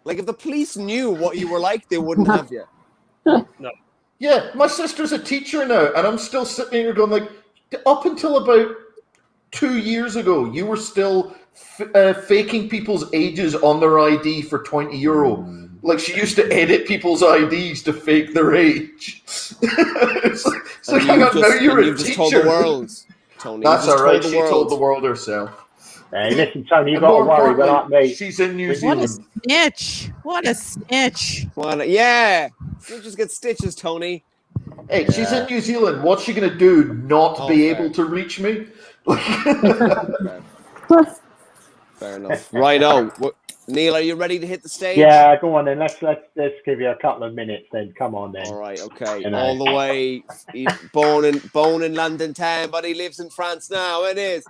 Like, if the police knew what you were like, they wouldn't have you. No. Yeah, my sister's a teacher now, and I'm still sitting here going like, up until about 2 years ago, you were still faking people's ages on their ID for €20. Like, she used to edit people's IDs to fake their age. it's like, hang on, now you're a teacher. Told the world, Tony. That's all right. She told the world herself. Hey, listen, Tony, you've got to worry about me. She's in New Zealand. What a snitch. Yeah. Snitches get stitches, Tony. Hey, she's in New Zealand. What's she going to do? Not be able to reach me? Fair enough. Righto. Neil, are you ready to hit the stage? Yeah, go on then. Let's give you a couple of minutes then. Come on then. All right, okay. All the way. He's born in London town, but he lives in France now. It is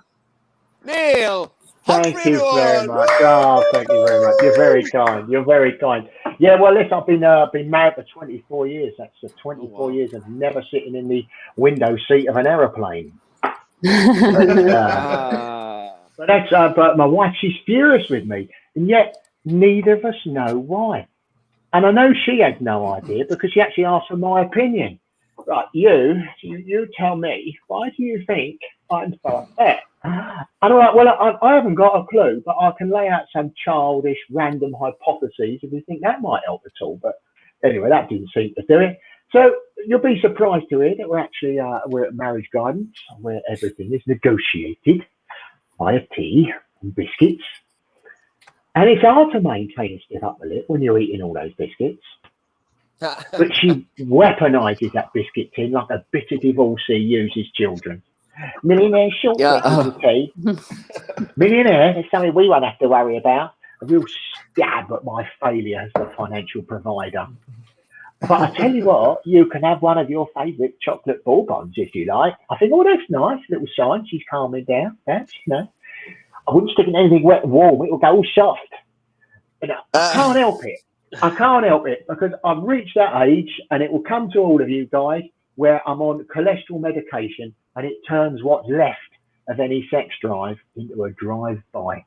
Neil. Thank you very much. Oh, thank you very much. You're very kind. You're very kind. Yeah, well, listen, I've been married for 24 years. That's 24 years of never sitting in the window seat of an aeroplane. But my wife, she's furious with me, and yet neither of us know why. And I know she had no idea because she actually asked for my opinion. Right, you tell me, why do you think I'm like that? And I'm like, well, I haven't got a clue, but I can lay out some childish, random hypotheses if you think that might help at all. But anyway, that didn't seem to do it. So you'll be surprised to hear that we're at marriage guidance, where everything is negotiated via tea and biscuits. And it's hard to maintain a stiff upper lip when you're eating all those biscuits. But she weaponises that biscuit tin like a bitter divorcee uses children. Millionaire shortbread tea. Millionaire is something we won't have to worry about. A real stab at my failure as the financial provider. But I tell you what, you can have one of your favourite chocolate bourbons if you like. I think, that's nice, little sign. She's calming down. That's, I wouldn't stick in anything wet and warm. It will go all soft. I can't help it. I can't help it because I've reached that age, and it will come to all of you guys where I'm on cholesterol medication, and it turns what's left of any sex drive into a drive-by.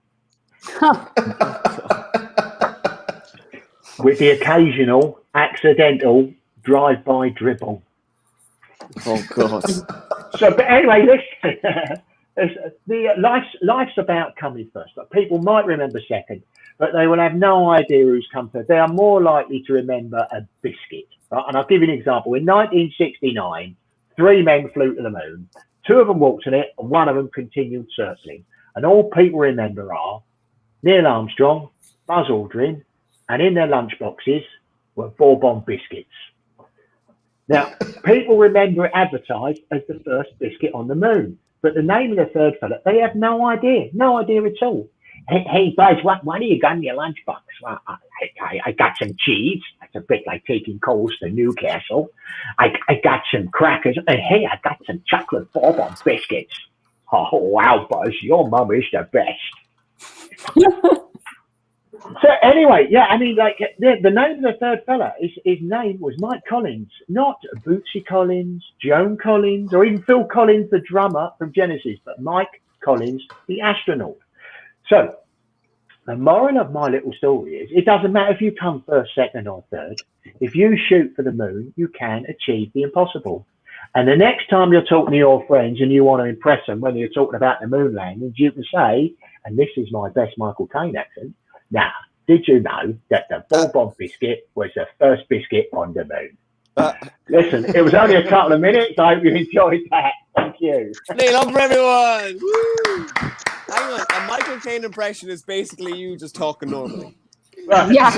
With the occasional accidental drive-by dribble. Oh God! So, but anyway, life's about coming first. People might remember second, but they will have no idea who's come first. They are more likely to remember a biscuit. Right? And I'll give you an example. In 1969, 3 men flew to the moon. 2 of them walked on it, and 1 of them continued circling. And all people remember are Neil Armstrong, Buzz Aldrin, and in their lunchboxes were Bourbon biscuits. Now, people remember it advertised as the first biscuit on the moon, but the name of the third fella, they have no idea at all. Hey Buzz, what do you got in your lunchbox? Well, I got some cheese. That's a bit like taking coals to Newcastle. I got some crackers, and hey, I got some chocolate Bourbon biscuits. Oh, wow, Buzz, your mum is the best. So anyway, the name of the third fella, his name was Mike Collins, not Bootsy Collins, Joan Collins, or even Phil Collins, the drummer from Genesis, but Mike Collins, the astronaut. So the moral of my little story is, it doesn't matter if you come first, second, or third. If you shoot for the moon, you can achieve the impossible. And the next time you're talking to your friends and you want to impress them, when you're talking about the moon landings, you can say, and this is my best Michael Caine accent, now, did you know that the Bourbon biscuit was the first biscuit on the moon? Listen, it was only a couple of minutes. I hope you enjoyed that. Thank you. Neil up for everyone. Woo! Hang on, a Michael Caine impression is basically you just talking normally. Yeah.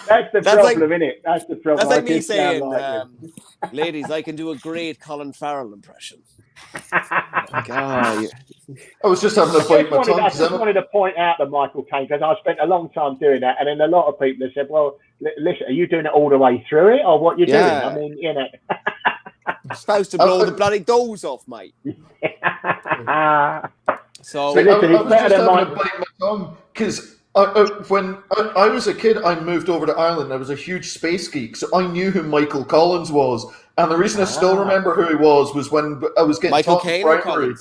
That's the problem, isn't it? That's the problem. That's like me saying, ladies, I can do a great Colin Farrell impression. God, I was just having to bite my tongue. I just wanted to point out to Michael Caine, because I spent a long time doing that, and then a lot of people have said, well, listen, are you doing it all the way through it, or what you're doing? I mean, You're supposed to blow the bloody doors off, mate. So listen, it's better than mine. Bite my tongue, because when I was a kid, I moved over to Ireland. I was a huge space geek, so I knew who Michael Collins was. And the reason I still remember who he was when I was getting Michael taught Caine in primary.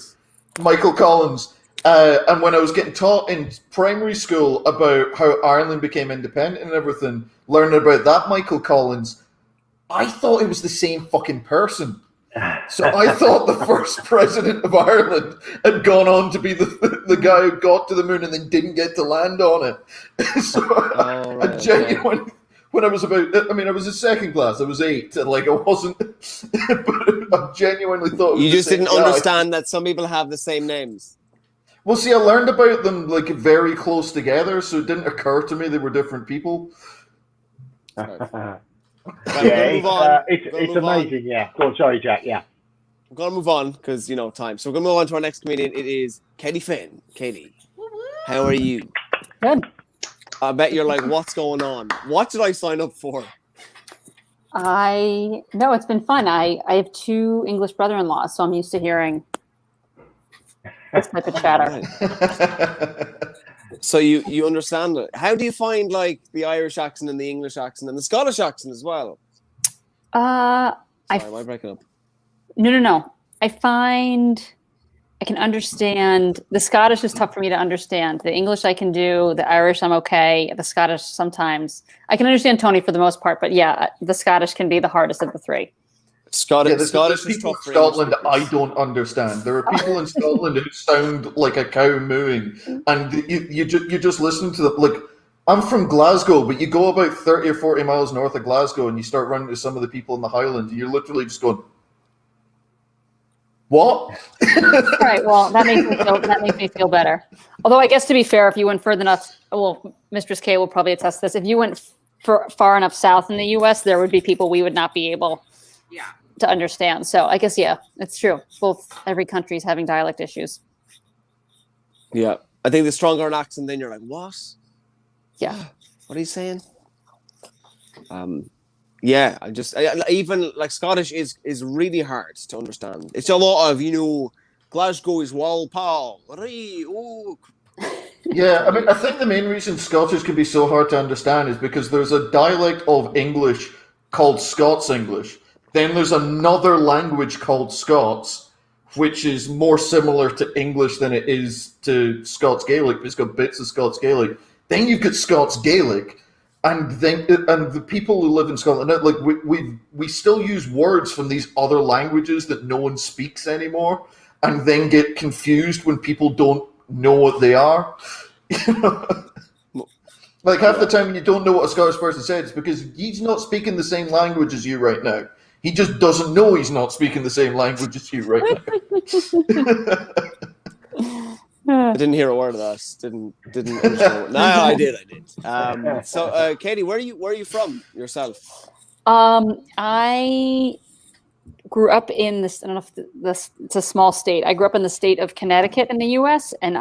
Michael Collins. And when I was getting taught in primary school about how Ireland became independent and everything, learning about that Michael Collins, I thought it was the same fucking person. So I thought the first president of Ireland had gone on to be the guy who got to the moon and then didn't get to land on it. So I genuinely... When I was I was in second class. I was 8, and I wasn't. But I genuinely thought you just didn't understand that some people have the same names. Well, see, I learned about them very close together, so it didn't occur to me they were different people. It's amazing. Yeah, go on. Sorry, Jack. Yeah, I'm gonna move on because time. So we're gonna move on to our next comedian. It is Katie Finn. Katie, how are you? Good. I bet you're like, what's going on? What did I sign up for? No, it's been fun. I have 2 English brother-in-laws, so I'm used to hearing this type of chatter. So you understand it. How do you find the Irish accent and the English accent and the Scottish accent as well? Sorry, am I breaking up? No. I find I can understand. The Scottish is tough for me to understand. The English I can do. The Irish I'm okay. The Scottish sometimes. I can understand Tony for the most part, but yeah, the Scottish can be the hardest of the 3. Scottish is tough people in Scotland I don't understand. There are people in Scotland who sound like a cow mooing, and you just listen to them. I'm from Glasgow, but you go about 30 or 40 miles north of Glasgow and you start running into some of the people in the Highlands, and you're literally just going, what? Right. Well, that makes me feel better. Although I guess to be fair, if you went further enough, well, Mistress K will probably attest to this. If you went far enough south in the U.S., there would be people we would not be able to understand. So I guess, yeah, it's true. Every country is having dialect issues. Yeah. I think the stronger an accent, then you're like, what? Yeah. What are you saying? Yeah, even like Scottish is really hard to understand. It's a lot of, Glasgow is Walpole. Yeah, I mean, I think the main reason Scottish can be so hard to understand is because there's a dialect of English called Scots English. Then there's another language called Scots, which is more similar to English than it is to Scots Gaelic, but it's got bits of Scots Gaelic. Then you've got Scots Gaelic, and the people who live in Scotland, like we still use words from these other languages that no one speaks anymore, and then get confused when people don't know what they are. Like half the time when you don't know what a Scottish person said, it's because he's not speaking the same language as you right now. He just doesn't know he's not speaking the same language as you right now. I didn't hear a word of that. Didn't understand. No, I did. So, Katie, where are you from yourself? I grew up in this. I don't know if this it's a small state. I grew up in the state of Connecticut in the U.S. and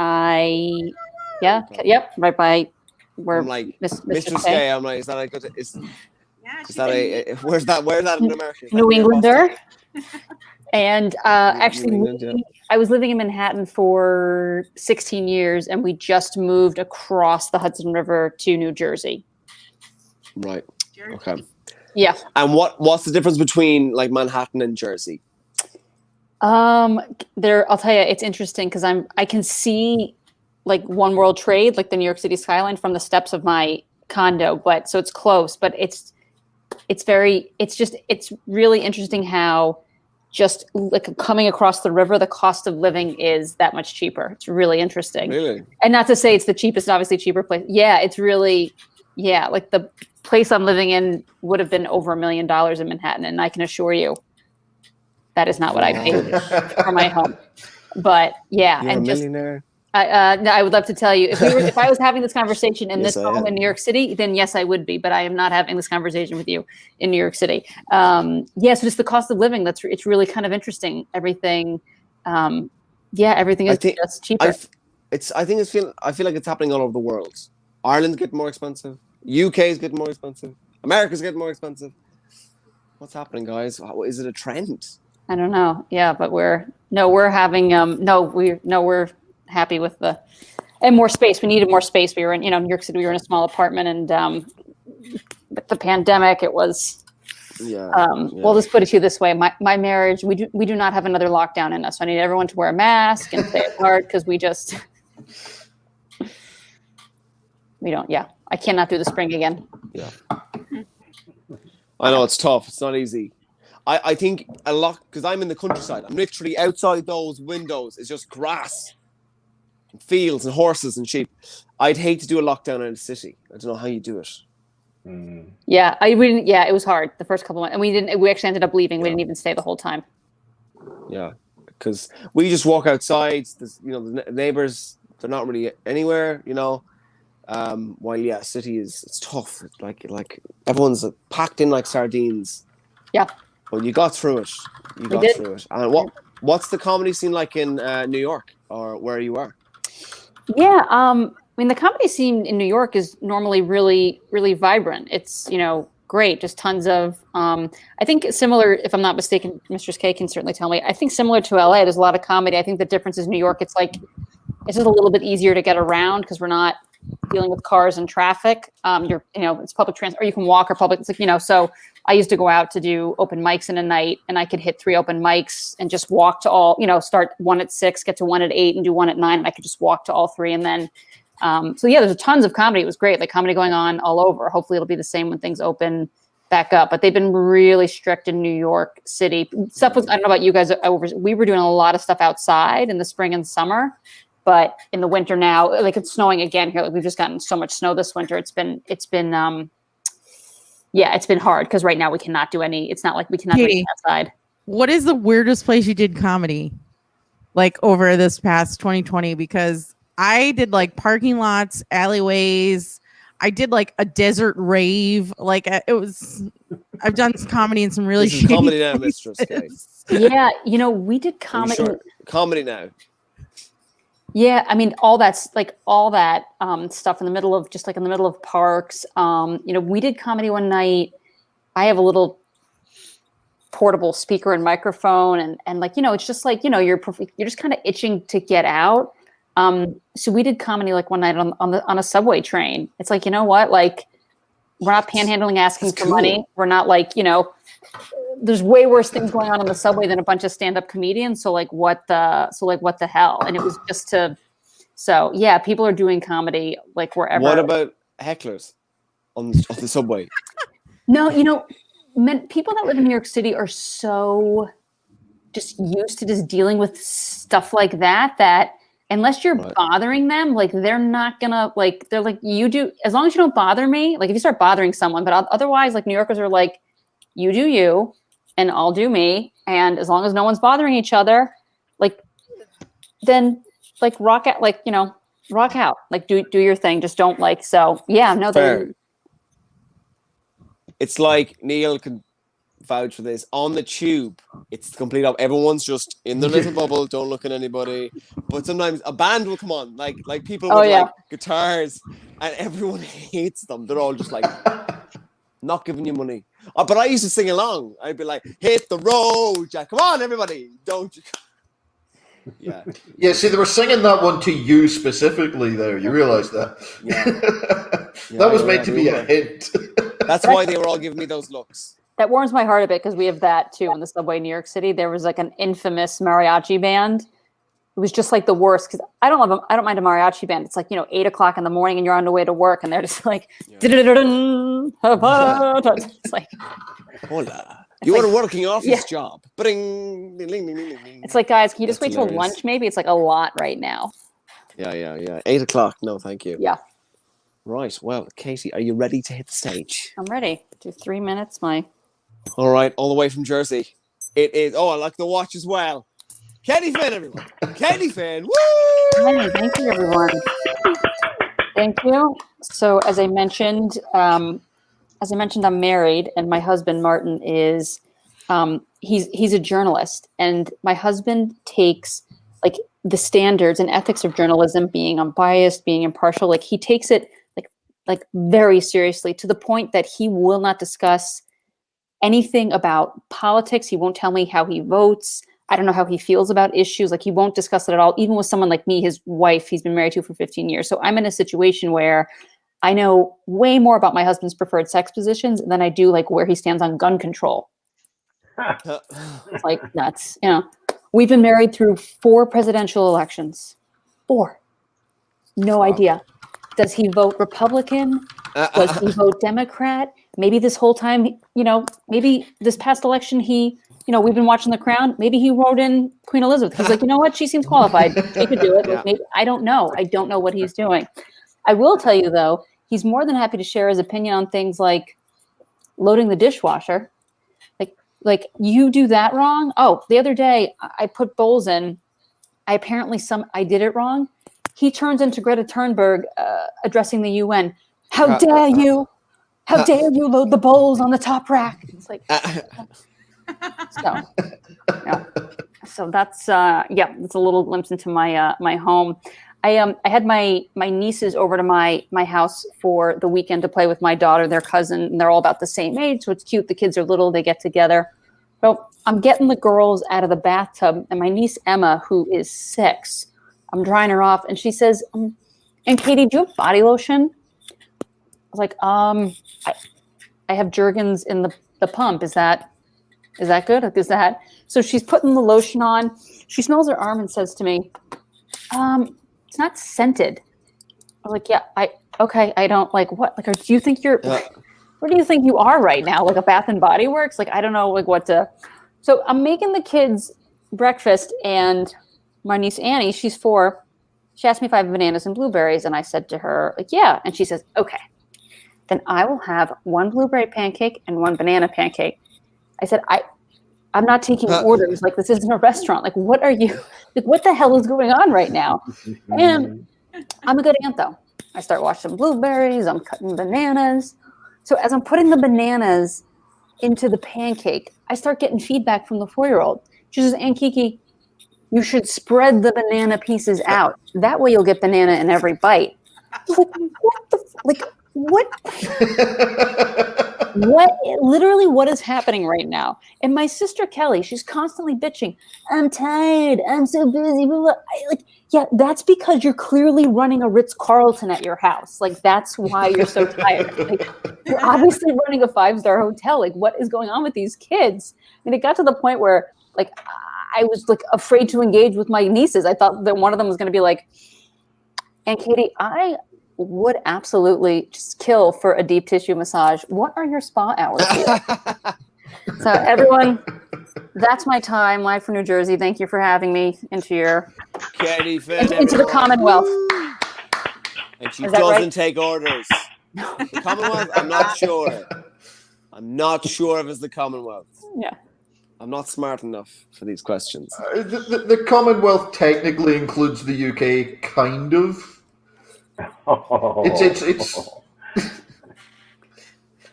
right by where I'm like Mistress K. I'm like, is that a good? Is that where's that in America? New Englander. And actually, England, I was living in Manhattan for 16 years, and we just moved across the Hudson River to New Jersey. Right. Okay. Yeah. And what's the difference between like Manhattan and Jersey? I'll tell you, it's interesting because I can see like One World Trade, like the New York City skyline from the steps of my condo, so it's close, but it's really interesting how just like coming across the river, the cost of living is that much cheaper. It's really interesting. Really? And not to say it's the cheapest, obviously cheaper place. Yeah, it's really, like the place I'm living in would have been over $1 million in Manhattan. And I can assure you that is not what I paid for my home. But yeah. You're and a millionaire. I would love to tell you if I was having this conversation in this home in New York City, then yes, I would be. But I am not having this conversation with you in New York City. So just the cost of living. It's really kind of interesting. Everything, everything is just cheaper. I feel like it's happening all over the world. Ireland's getting more expensive. UK is getting more expensive. America's getting more expensive. What's happening, guys? Is it a trend? I don't know. Yeah, but we're happy with and more space. We needed more space. We were in, New York City. We were in a small apartment, and with the pandemic, it was. We'll just put it to you this way: my marriage, we do not have another lockdown in us. So I need everyone to wear a mask and stay apart because we don't. Yeah, I cannot do the spring again. Yeah, I know it's tough. It's not easy. I think a lot because I'm in the countryside. I'm literally outside those windows. It's just grass. Fields and horses and sheep. I'd hate to do a lockdown in a city. I don't know how you do it. Yeah, it was hard the first couple of months, and we actually ended up leaving. We didn't even stay the whole time. Yeah, because we just walk outside. The neighbors, they're not really anywhere. While city it's tough. It's like everyone's packed in like sardines. Yeah, but you got through it. And what's the comedy scene like in New York or where you are? Yeah, the comedy scene in New York is normally really, really vibrant. It's, great. Just tons of, I think similar, if I'm not mistaken, Mistress K can certainly tell me. I think similar to LA, there's a lot of comedy. I think the difference is New York, it's just a little bit easier to get around because we're not dealing with cars and traffic. It's public transport, or you can walk or public. It's so I used to go out to do open mics in a night, and I could hit 3 open mics and just walk to all, start one at 6, get to one at 8, and do one at 9. And I could just walk to all 3. And then, there's tons of comedy. It was great. Like comedy going on all over. Hopefully it'll be the same when things open back up. But they've been really strict in New York City. I don't know about you guys. We were doing a lot of stuff outside in the spring and summer. But in the winter now, like it's snowing again here. Like we've just gotten so much snow this winter. It's been hard because right now we cannot do any. It's not like we cannot do anything outside. What is the weirdest place you did comedy? Like over this past 2020? Because I did like parking lots, alleyways. I did like a desert rave. Like I've done comedy in some really shitty comedy now, Mistress K. Yeah, we did comedy. Sure? Comedy now. Yeah, I mean all that stuff in the middle of parks. We did comedy one night. I have a little portable speaker and microphone, and like it's just like you're just kind of itching to get out. So we did comedy like one night on a subway train. It's like, you know what? Like we're not panhandling asking for money. We're not like, there's way worse things going on the subway than a bunch of stand-up comedians. So what the hell? And it was just so yeah, people are doing comedy like wherever. What about hecklers on the subway? No, people that live in New York City are so just used to just dealing with stuff like that unless you're bothering them, like they're not gonna like, they're like, you do, as long as you don't bother me, like if you start bothering someone, but otherwise like New Yorkers are like, you do you and I'll do me. And as long as no one's bothering each other, like then like rock out, like, rock out, like do your thing. Just don't like, so yeah, no, it's like Neil can vouch for this. On the tube, it's the complete opposite. Everyone's just in their little bubble, don't look at anybody. But sometimes a band will come on, like people with like guitars, and everyone hates them. They're all just like not giving you money. But I used to sing along. I'd be like, "Hit the road, Jack! Come on, everybody! Don't you?" Yeah. Yeah. See, they were singing that one to you specifically. There, you realize that? Yeah. That was meant to be a hint. That's why they were all giving me those looks. That warms my heart a bit because we have that too in the subway in New York City. There was like an infamous mariachi band. It was just like the worst because I don't mind a mariachi band. It's like 8:00 in the morning and you're on the way to work and they're just like, it's like, hola, you are working office job. It's like, guys, can you just wait till lunch? Maybe it's like a lot right now. Yeah. 8:00. No, thank you. Yeah. Right. Well, Katie, are you ready to hit the stage? I'm ready. Do 3 minutes. All right, all the way from Jersey. It is. Oh, I like the watch as well. Katie Finn, everyone. Katie Finn. Woo! Hey, thank you, everyone. Thank you. So, as I mentioned, I'm married, and my husband Martin is. He's a journalist, and my husband takes like the standards and ethics of journalism, being unbiased, being impartial. Like he takes it like very seriously to the point that he will not discuss anything about politics. He won't tell me how he votes. I don't know how he feels about issues. Like he won't discuss it at all. Even with someone like me, his wife, he's been married to for 15 years. So I'm in a situation where I know way more about my husband's preferred sex positions than I do like where he stands on gun control. It's like that's, we've been married through 4 presidential elections. 4. No idea. Does he vote Republican? Does he vote Democrat? Maybe this whole time, maybe this past election, we've been watching The Crown. Maybe he wrote in Queen Elizabeth. He's like, you know what? She seems qualified. She could do it. Yeah. Like, maybe, I don't know. I don't know what he's doing. I will tell you, though, he's more than happy to share his opinion on things like loading the dishwasher. Like you do that wrong. Oh, the other day I put bowls in. I did it wrong. He turns into Greta Thunberg addressing the UN. How dare you? How dare you load the bowls on the top rack? It's like, so that's it's a little glimpse into my home. I had my nieces over to my house for the weekend to play with my daughter, their cousin, and they're all about the same age, so it's cute. The kids are little, they get together. So I'm getting the girls out of the bathtub, and my niece Emma, who is 6, I'm drying her off, and she says, "And Katie, do you have body lotion?" I was like, I have Jergens in the pump. Is that good? Is that so? She's putting the lotion on. She smells her arm and says to me, "It's not scented." I was like, "Yeah, I don't like what? Like, do you think you're? Where do you think you are right now? Like a Bath and Body Works? Like, I don't know, like what to." So I'm making the kids breakfast, and my niece Annie, she's 4. She asked me if I have bananas and blueberries, and I said to her, like, yeah. And she says, okay, then I will have 1 blueberry pancake and 1 banana pancake. I said, I'm not taking orders. Like, this isn't a restaurant. Like, what are you, like, what the hell is going on right now? And I'm a good aunt, though. I start washing blueberries. I'm cutting bananas. So as I'm putting the bananas into the pancake, I start getting feedback from the 4-year-old. She says, Aunt Kiki, you should spread the banana pieces out. That way you'll get banana in every bite. Like, what the, like, what? Literally, what is happening right now? And my sister Kelly, she's constantly bitching. I'm tired. I'm so busy. Like, yeah, that's because you're clearly running a Ritz-Carlton at your house. Like, that's why you're so tired. Like, you're obviously running a 5-star hotel. Like, what is going on with these kids? And it got to the point where, like, I was like afraid to engage with my nieces. I thought that one of them was going to be like, Aunt Katie, I would absolutely just kill for a deep tissue massage. What are your spa hours here? So everyone, that's my time. Live from New Jersey. Thank you for having me into your into the Commonwealth. And she doesn't take orders. The Commonwealth, I'm not sure. I'm not sure if it's the Commonwealth. Yeah. I'm not smart enough for these questions. The Commonwealth technically includes the UK, kind of. It's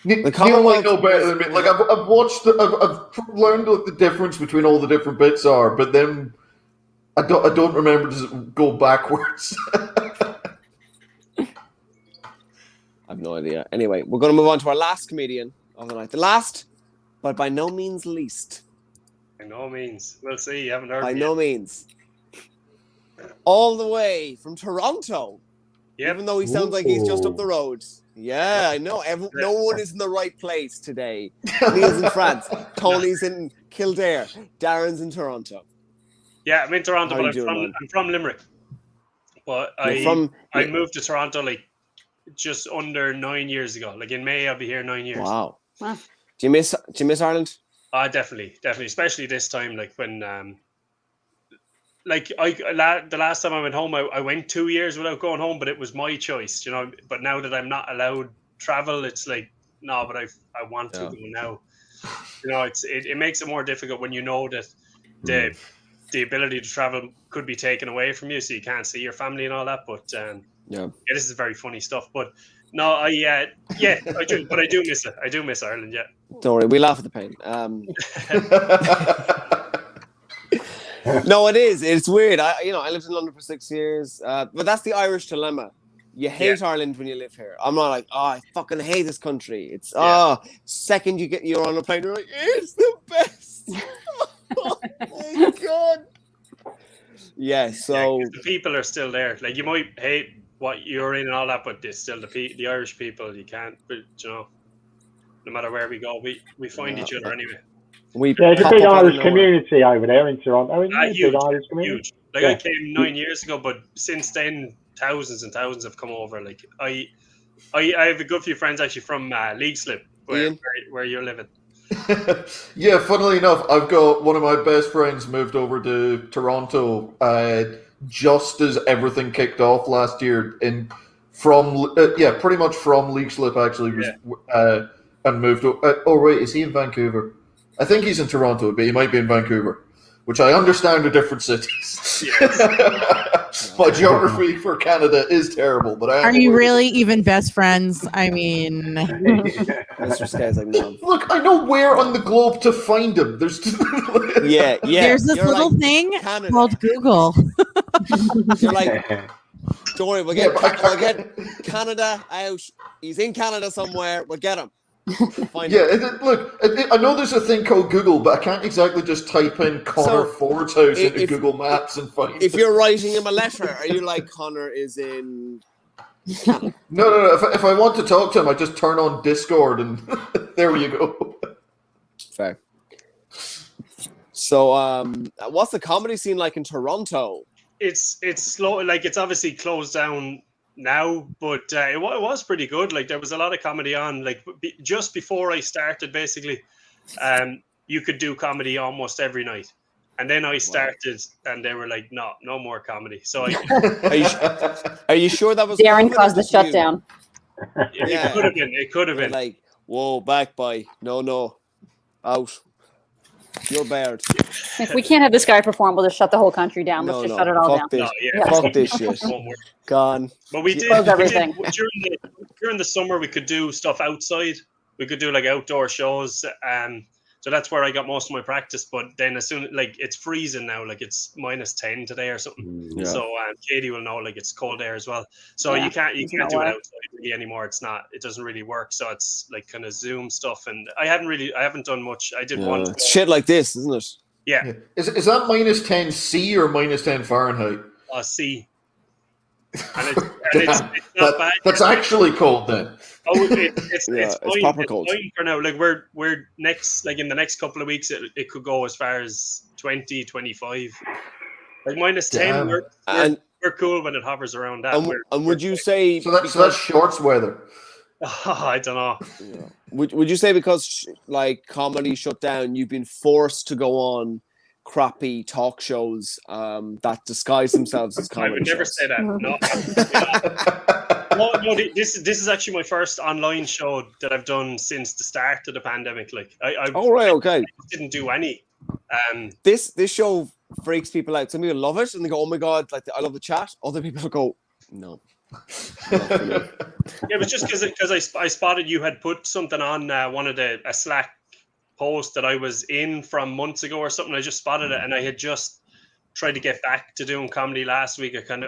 the Commonwealth know better than me. Like I've learned what the difference between all the different bits are, but then I don't remember to go backwards. I have no idea. Anyway, we're going to move on to our last comedian of the night. The last, but by no means least. By no means. We'll see. You haven't heard. By no means. All the way from Toronto. Yep. Even though he sounds like he's just up the road. Yeah, I know. No one is in the right place today. Neil's in France. Tony's in Kildare. Darren's in Toronto. Yeah, I'm in Toronto, but I'm from Limerick. But I moved to Toronto like just under 9 years ago. Like in May, I'll be here 9 years. Wow. Do you miss Ireland? Definitely, especially this time. Like when, the last time I went home, I went 2 years without going home, but it was my choice, you know. But now that I'm not allowed travel, it's like no, but I want to go now. You know, it makes it more difficult when you know that the ability to travel could be taken away from you, so you can't see your family and all that. But this is very funny stuff. But no, I do, but I do miss it. I do miss Ireland. Yeah. Don't worry, we laugh at the pain. No, it is. It's weird. I lived in London for 6 years, but that's the Irish dilemma. You hate Ireland when you live here. I'm not like, I fucking hate this country. It's second you're on a plane, you're like, it's the best. Oh my god. Yeah. So the people are still there. Like you might hate what you're in and all that, but it's still the Irish people. You can't, but you know, no matter where we go, we find each other anyway. There's a big Irish community over there in Toronto. Huge. Like I came 9 years ago, but since then, thousands and thousands have come over. Like I have a good few friends actually from League Slip, where you're living. Yeah, funnily enough, I've got one of my best friends moved over to Toronto just as everything kicked off last year, pretty much from League Slip actually, and moved. Wait, is he in Vancouver? I think he's in Toronto, but he might be in Vancouver, which I understand are different cities. Yes. My geography for Canada is terrible, but are you really even best friends? I mean, Mistress K is like, no. Look, I know where on the globe to find him. There's yeah. There's this little thing Canada. Called Google. You're like, don't worry, we'll get Canada out. He's in Canada somewhere. We'll get him. Look, I know there's a thing called Google, but I can't exactly just type in Connor Ford's house into Google Maps and find if you're writing him a letter, are you like, Connor is in Canada? No. If I want to talk to him, I just turn on Discord and there you go. Fair. So, what's the comedy scene like in Toronto? It's slow. Like it's obviously closed down now, but it was pretty good. Like there was a lot of comedy on. Like just before I started, basically, you could do comedy almost every night. And then I started, and they were like, "No more comedy." So are you sure that was Darren COVID caused or the just you? shutdown. It could have been. It could have They're been. like, whoa, back by. No. Out. You're barred. If we can't have this guy perform, we'll just shut the whole country down. Let's just shut it all Fuck down. this. No, yeah. Fuck this shit. Won't work. Gone. But we did, Close everything. during the summer. We could do stuff outside. We could do like outdoor shows. So that's where I got most of my practice. But then as soon like it's freezing now, like it's -10 today or something. Yeah. So Katie will know like it's cold there as well. So you can't do it outside really anymore. It doesn't really work. So it's like kind of Zoom stuff. And I haven't done much. I did one. It's shit like this, isn't it? Yeah. Is that -10 C or -10 Fahrenheit? C. And it's not bad. That's actually cold then. Oh, it's fine. Proper cold. It's fine for now. Like we're next, like in the next couple of weeks, it could go as far as 20, 25. Like -10, we're cool when it hovers around that. And would you say so? That's shorts weather. Oh, I don't know. Yeah. Would you say because like comedy shut down, you've been forced to go on crappy talk shows that disguise themselves as comedy? I would never shows? say that. No. No, this is actually my first online show that I've done since the start of the pandemic. Like I didn't do any. This show freaks people out. Some people love it and they go, "Oh my god, like I love the chat." Other people go, "No." Yeah, but just because I spotted you had put something on one of a Slack post that I was in from months ago or something. I just spotted it, and I had just tried to get back to doing comedy last week or a couple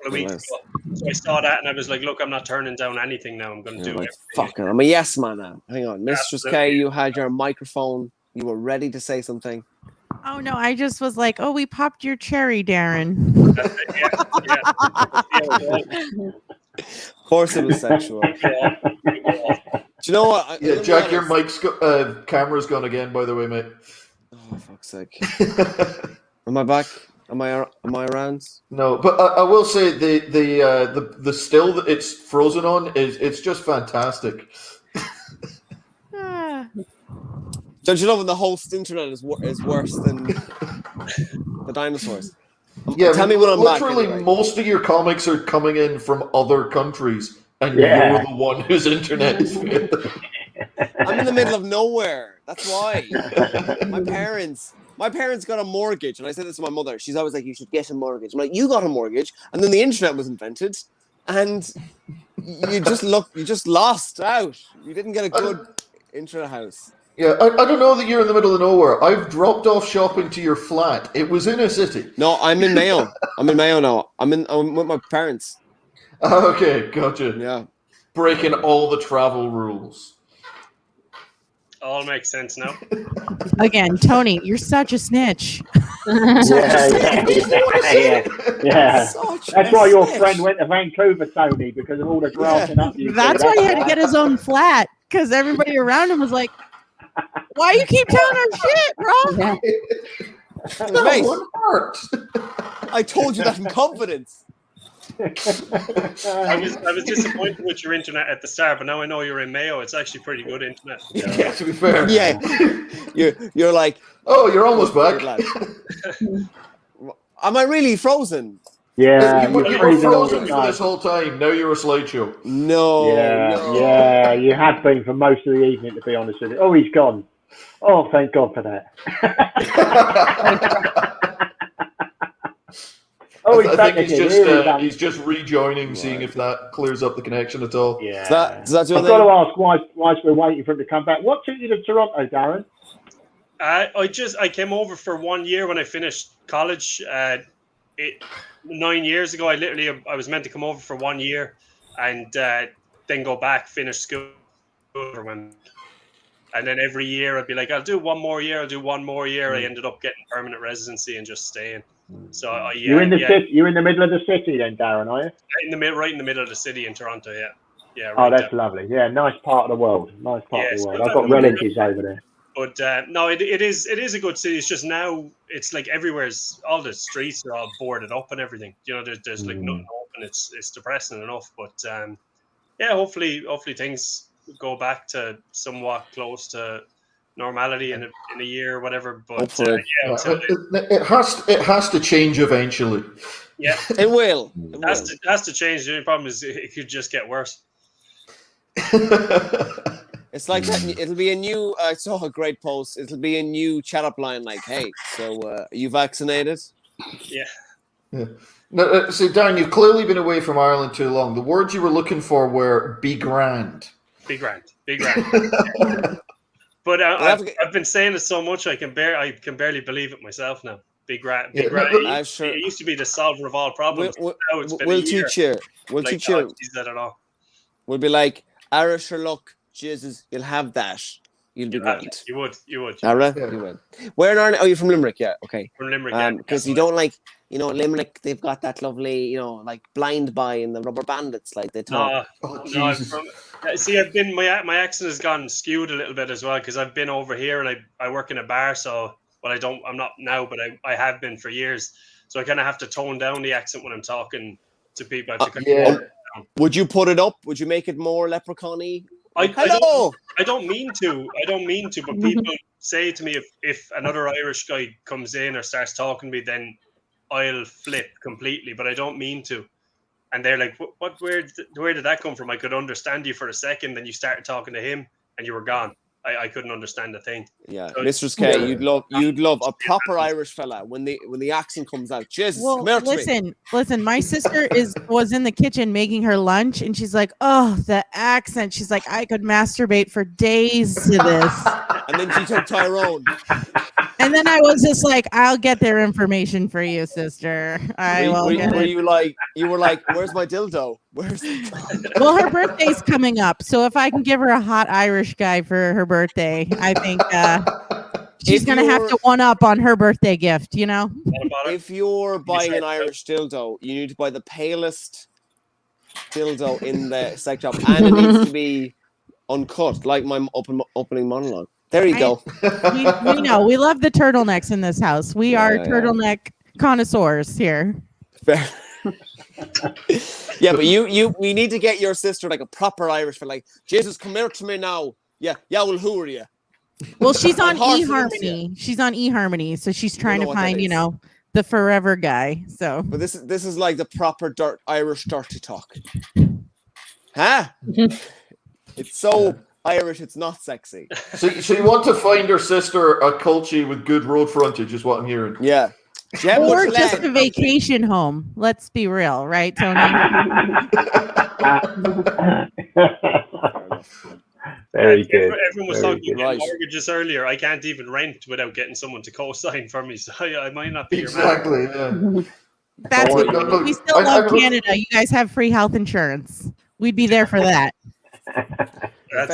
of weeks ago. So I saw that and I was like, look, I'm not turning down anything now. I'm going to do it. Fucking, I'm a yes man now. Hang on, Mistress K, you had your microphone. You were ready to say something. Oh no, I just was like, oh, we popped your cherry, Darren. Of course it was sexual. Do you know what? Jack, your camera's gone again, by the way, mate. Oh, fuck's sake. Am I back? Am I around? No, but I will say the still that it's frozen on it's just fantastic. Don't you love when the whole internet is worse than the dinosaurs? Yeah, tell me when I'm back. Literally, anyway. most of your comics are coming in from other countries, and you're the one whose internet is failing. I'm in the middle of nowhere. That's why. My parents got a mortgage, and I said this to my mother. She's always like, "You should get a mortgage." I'm like, "You got a mortgage," and then the internet was invented, and you just lost out. You didn't get a good internet house. Yeah, I don't know that you're in the middle of nowhere. I've dropped off shopping to your flat. It was in a city. No, I'm in Mayo. I'm in Mayo now. I'm with my parents. Okay, gotcha. Yeah. Breaking all the travel rules. All makes sense now. Again, Tony, you're such a snitch. Yeah. That's why your friend went to Vancouver, Tony, because of all the grassing up. That's why he had to get his own flat, because everybody around him was like, why you keep telling our shit, bro? Mate, I told you that in confidence. I was disappointed with your internet at the start, but now I know you're in Mayo. It's actually pretty good internet. Yeah, to be fair. Yeah, you're like, oh, you're almost back. Am I really frozen? Yeah, you were frozen for this whole time. Now you're a slideshow. No. Yeah, you have been for most of the evening, to be honest with you. Oh, he's gone. Oh, thank God for that. I think he's just rejoining, rejoining, seeing if that clears up the connection at all. Yeah. Does that do I've got to ask, whilst we're waiting for him to come back, what took you to Toronto, Darren? I came over for 1 year when I finished college. 9 years ago, I was meant to come over for 1 year and then go back, finish school, and then every year I'd be like, I'll do one more year. I ended up getting permanent residency and just staying. So you're in the city. You're in the middle of the city, then, Darren, are you? Right in the middle of the city in Toronto. Yeah. Yeah. Right that's lovely. Yeah, nice part of the world. I've got relatives over there. But no, it is a good city. It's just now it's like everywhere's all the streets are all boarded up and everything. You know, there's like nothing open. It's depressing enough. But hopefully things go back to somewhat close to normality in a year or whatever. But Hopefully. It has to change eventually. Yeah, it will. It has to change. The only problem is it could just get worse. It's like that. It'll be a new. I saw a great post. It'll be a new chat up line like, "Hey, so are you vaccinated?" Yeah. No, see, Darren, you've clearly been away from Ireland too long. The words you were looking for were "be grand." Be grand. But I've been saying it so much I can barely believe it myself now. Be grand. It used to be the solver of all problems. Now it's been we'll teach you. We'll teach you. We'll be like Irish or luck. Jesus, you'll have that. You'll be grand. You would. All right, you would. Where in Ireland? Oh, you're from Limerick, yeah. Okay. From Limerick, because you don't like, Limerick. They've got that lovely, like Blind Boy and the Rubber Bandits, like they talk. See, I've been my accent has gone skewed a little bit as well because I've been over here and I work in a bar, so I'm not now, but I have been for years, so I kind of have to tone down the accent when I'm talking to people. Would you put it up? Would you make it more leprechaun-y? Hello. I don't mean to, but people say to me if another Irish guy comes in or starts talking to me, then I'll flip completely, but I don't mean to. And they're like, where did that come from? I could understand you for a second, then you started talking to him and you were gone. I couldn't understand a thing. Yeah, so, Mistress K, you'd love a proper Irish fella when the accent comes out. Jesus, come here to me. Listen. My sister was in the kitchen making her lunch, and she's like, "Oh, the accent." She's like, "I could masturbate for days to this." And then she took Tyrone. And then I was just like, "I'll get their information for you, sister." You were like, "Where's my dildo? Where's?" Well, her birthday's coming up, so if I can give her a hot Irish guy for her birthday, I think she's gonna have to one up on her birthday gift. If you're buying an Irish dildo, you need to buy the palest dildo in the sex shop, and it needs to be uncut, like my opening monologue. There you go. We know. We love the turtlenecks in this house. We are turtleneck connoisseurs here. Fair. Yeah, but we need to get your sister like a proper Irish for like, Jesus, come here to me now. Yeah, well, who are you? Well, she's on eHarmony. She's on eHarmony, so she's trying to find, the forever guy. So, but this is like the proper Irish dirty talk. Huh? It's so Irish, it's not sexy. So you want to find her sister a culture with good road frontage, is what I'm hearing. Yeah. Or just a vacation home. Let's be real, right, Tony? Very good. Everyone was talking about mortgages earlier. I can't even rent without getting someone to co-sign for me, so I might not be exactly. Your man. Yeah. That's what we still love Canada. You guys have free health insurance. We'd be there for that. I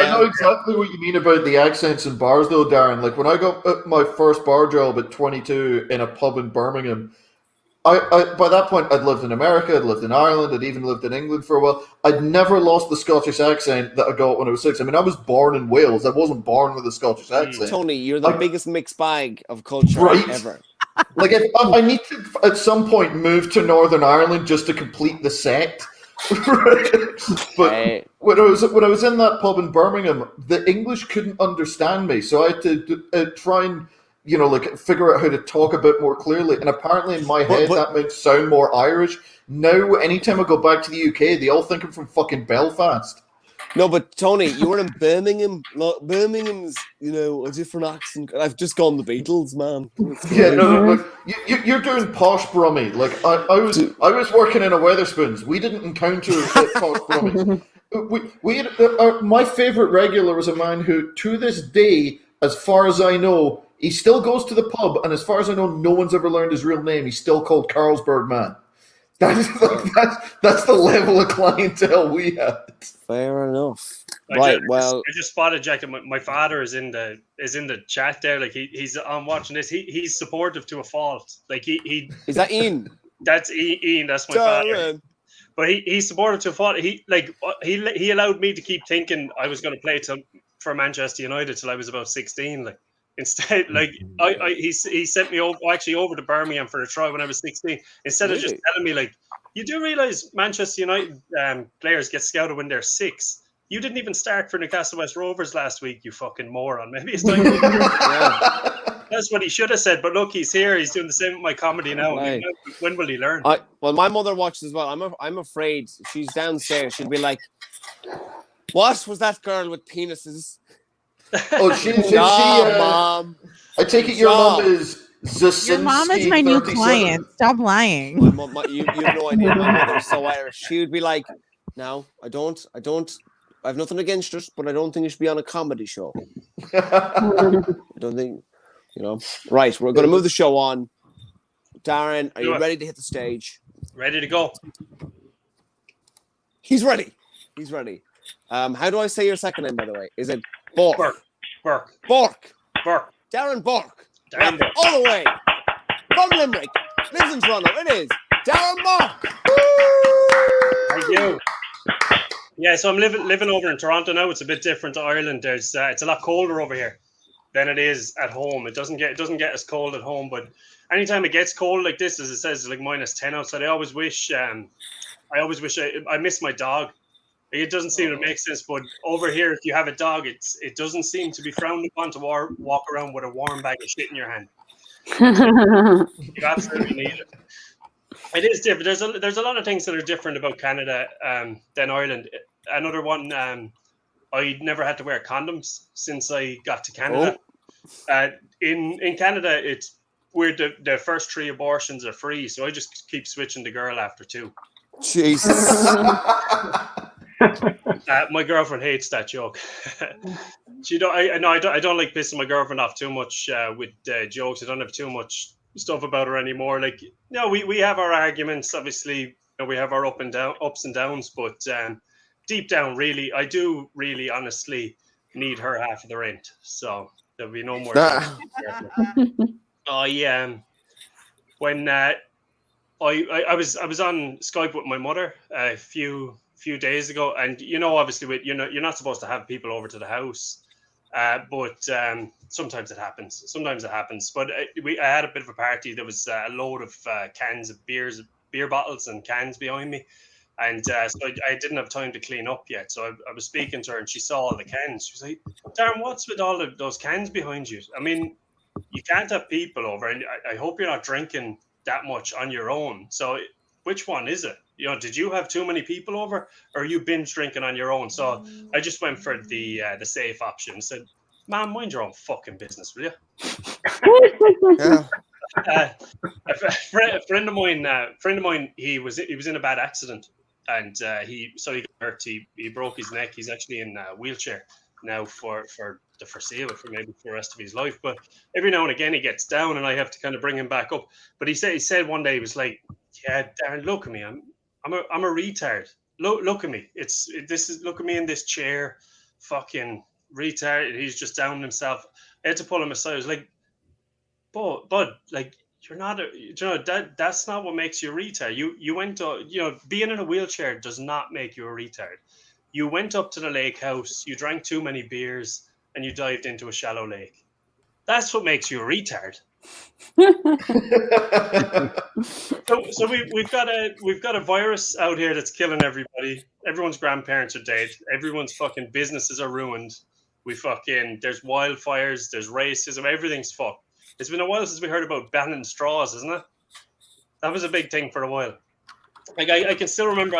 know exactly what you mean about the accents in bars, though, Darren. Like when I got my first bar job at 22 in a pub in Birmingham, I by that point I'd lived in America, I'd lived in Ireland, I'd even lived in England for a while. I'd never lost the Scottish accent that I got when I was 6. I mean, I was born in Wales. I wasn't born with a Scottish accent. Tony, you're the biggest mixed bag of culture ever. Like I need to at some point move to Northern Ireland just to complete the set. But when I was in that pub in Birmingham, the English couldn't understand me, so I had to try and figure out how to talk a bit more clearly. And apparently in my head that meant sound more Irish. Now, anytime I go back to the UK, they all think I'm from fucking Belfast. No, but Tony, you were in Birmingham. Birmingham's, a different accent. I've just gone the Beatles, man. Yeah, no. You're doing posh Brummie. Like I was working in a Wetherspoons. We didn't encounter posh Brummies. We had, my favorite regular was a man who, to this day, as far as I know, he still goes to the pub, and as far as I know, no one's ever learned his real name. He's still called Carlsberg Man. That's the level of clientele we had. Fair enough. I just spotted Jack. My father is in the chat there. Like he's on watching this. He's supportive to a fault. Like he is that Ian? That's Ian. That's my father. But he's supportive to a fault. He allowed me to keep thinking I was going to play for Manchester United till I was about 16. Like. Instead, he sent me over to Birmingham for a try when I was 16. Instead of just telling me, like, you do realize Manchester United players get scouted when they're 6. You didn't even start for Newcastle West Rovers last week, you fucking moron. Maybe it's time. That's what he should have said. But look, he's here. He's doing the same with my comedy now. Right. When will he learn? Well, my mother watches as well. I'm afraid she's downstairs. She'll be like, "What was that girl with penises?" Oh, Mom. I take it your mom is Zasinski. Your mom is my new client. Stop lying. You have no idea. My mother's so Irish. She would be like, "No, I don't. I have nothing against it, but I don't think you should be on a comedy show. I don't think, Right, we're going to move the show on. Darren, are you ready to hit the stage? Ready to go. He's ready. How do I say your second name, by the way? Is it Bourke? Bourke. Darren Bourke. All the way from Limerick. Lives in Toronto. It is Darren Bourke. Thank you. Yeah, so I'm living over in Toronto now. It's a bit different to Ireland. It's a lot colder over here than it is at home. It doesn't get as cold at home, but anytime it gets cold like this, as it says, like -10 outside, I always wish I miss my dog. It doesn't seem to make sense, but over here, if you have a dog, it doesn't seem to be frowned upon to walk around with a warm bag of shit in your hand. You absolutely need it. It is different. There's a lot of things that are different about Canada than Ireland. Another one, I never had to wear condoms since I got to Canada. In Canada, it's where the first 3 abortions are free, so I just keep switching the girl after 2. Jesus. My girlfriend hates that joke. I don't like pissing my girlfriend off too much with jokes. I don't have too much stuff about her anymore. Like, we have our arguments. Obviously, we have our ups and downs, but deep down, really, I do really honestly need her half of the rent. So there'll be no more. When I was on Skype with my mother a few days ago, and obviously you're not supposed to have people over to the house, but sometimes it happens. But I had a bit of a party. There was a load of cans of beer bottles and cans behind me, and so I didn't have time to clean up yet. So I was speaking to her, and she saw all the cans. She was like, "Darren, what's with all of those cans behind you? I mean, you can't have people over, and I hope you're not drinking that much on your own. So which one is it? Did you have too many people over, or are you binge drinking on your own?" So I just went for the safe option. Said, "Mom, mind your own fucking business, will you?" Yeah. A friend of mine, he was in a bad accident, and he got hurt. He broke his neck. He's actually in a wheelchair now for the foreseeable, for maybe for the rest of his life. But every now and again he gets down, and I have to kind of bring him back up. But he said one day, he was like, "Yeah, Darren, look at me. I'm a retard. Look at me. Look at me in this chair, fucking retard." And he's just down himself. I had to pull him aside. I was like, "Bud, like, you're not that's not what makes you a retard. You went to, being in a wheelchair does not make you a retard. You went up to the lake house, you drank too many beers, and you dived into a shallow lake. That's what makes you a retard." So we've got a virus out here that's killing everybody. Everyone's grandparents are dead. Everyone's fucking businesses are ruined. There's wildfires, there's racism, everything's fucked. It's been a while since we heard about banning straws, isn't it? That was a big thing for a while. Like I still remember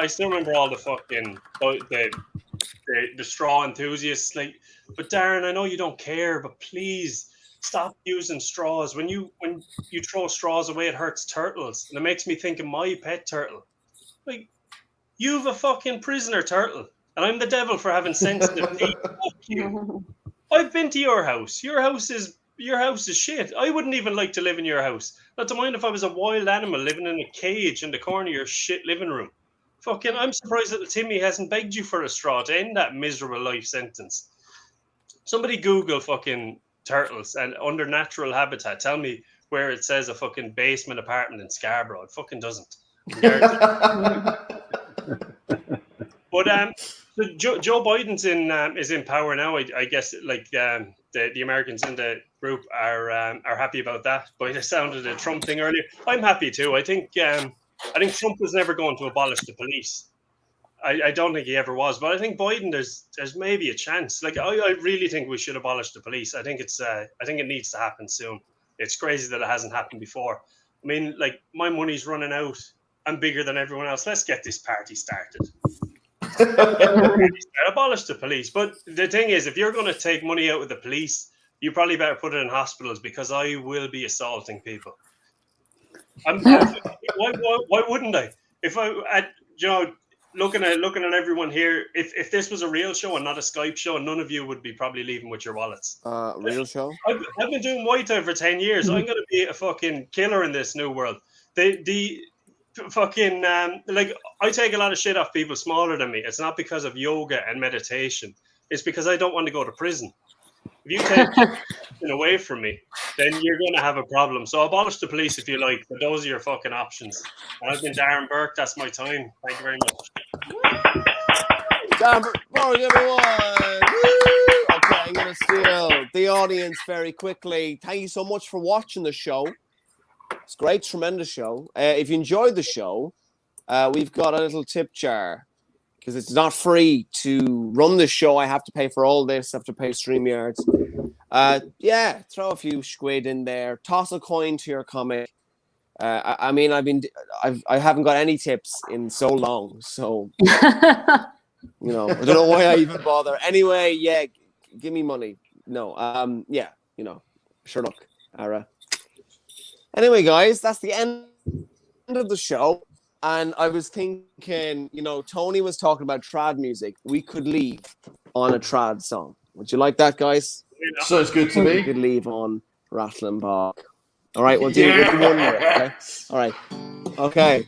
all the fucking the straw enthusiasts. Like, "But Darren, I know you don't care, but please stop using straws. When you throw straws away, it hurts turtles." And it makes me think of my pet turtle. Like, you've a fucking prisoner turtle, and I'm the devil for having sensitive teeth. Fuck you. I've been to your house. Your house is shit. I wouldn't even like to live in your house. Not to mind if I was a wild animal living in a cage in the corner of your shit living room. Fucking, I'm surprised that Timmy hasn't begged you for a straw to end that miserable life sentence. Somebody Google fucking turtles and under natural habitat. Tell me where it says a fucking basement apartment in Scarborough. It fucking doesn't. But so Joe Biden's is in power now. I guess like the Americans in the group are happy about that. By the sound of the Trump thing earlier, I'm happy too. I think Trump was never going to abolish the police. I don't think he ever was. But I think Biden, there's maybe a chance. Like I really think we should abolish the police. I think it needs to happen soon. It's crazy that it hasn't happened before. I mean, like, my money's running out. I'm bigger than everyone else. Let's get this party started. Abolish the police. But the thing is, if you're going to take money out of the police, you probably better put it in hospitals, because I will be assaulting people. Why wouldn't I? If looking at everyone here, if this was a real show and not a Skype show, none of you would be probably leaving with your wallets. Real show? I've been doing Muay Thai for 10 years. I'm going to be a fucking killer in this new world. The fucking, like, I take a lot of shit off people smaller than me. It's not because of yoga and meditation. It's because I don't want to go to prison. If you take it away from me, then you're going to have a problem. So abolish the police if you like, but those are your fucking options. And I've been Darren Bourke. That's my time. Thank you very much. Darren Bourke, everyone. Woo! Okay, I'm going to steal the audience very quickly. Thank you so much for watching the show. It's a great, tremendous show. If you enjoyed the show, we've got a little tip jar, because it's not free to run this show. I have to pay for all this. I have to pay StreamYards. Yeah, throw a few squid in there. Toss a coin to your comic. I mean, I haven't got any tips in so long. So, I don't know why I even bother. Anyway, yeah, give me money. No, yeah, sure luck. Ara. Anyway, guys, that's the end of the show. And I was thinking, Tony was talking about trad music. We could leave on a trad song. Would you like that, guys? Sounds good to me. We could leave on Rattling Bog. All right, we'll do one more. Okay? All right. Okay.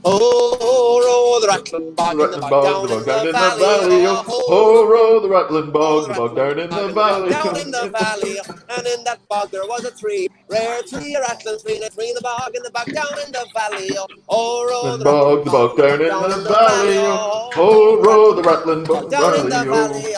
Oh, roll the rattling bog down in the valley. Oh, roll the rattling bog down in the valley. Down in the valley, and in that bog there was a tree. Rare tree, a rattling tree, a tree in the bog, in the bog down in the valley. Oh, roll the bog down in the valley. Oh, roll the rattling bog down in the valley.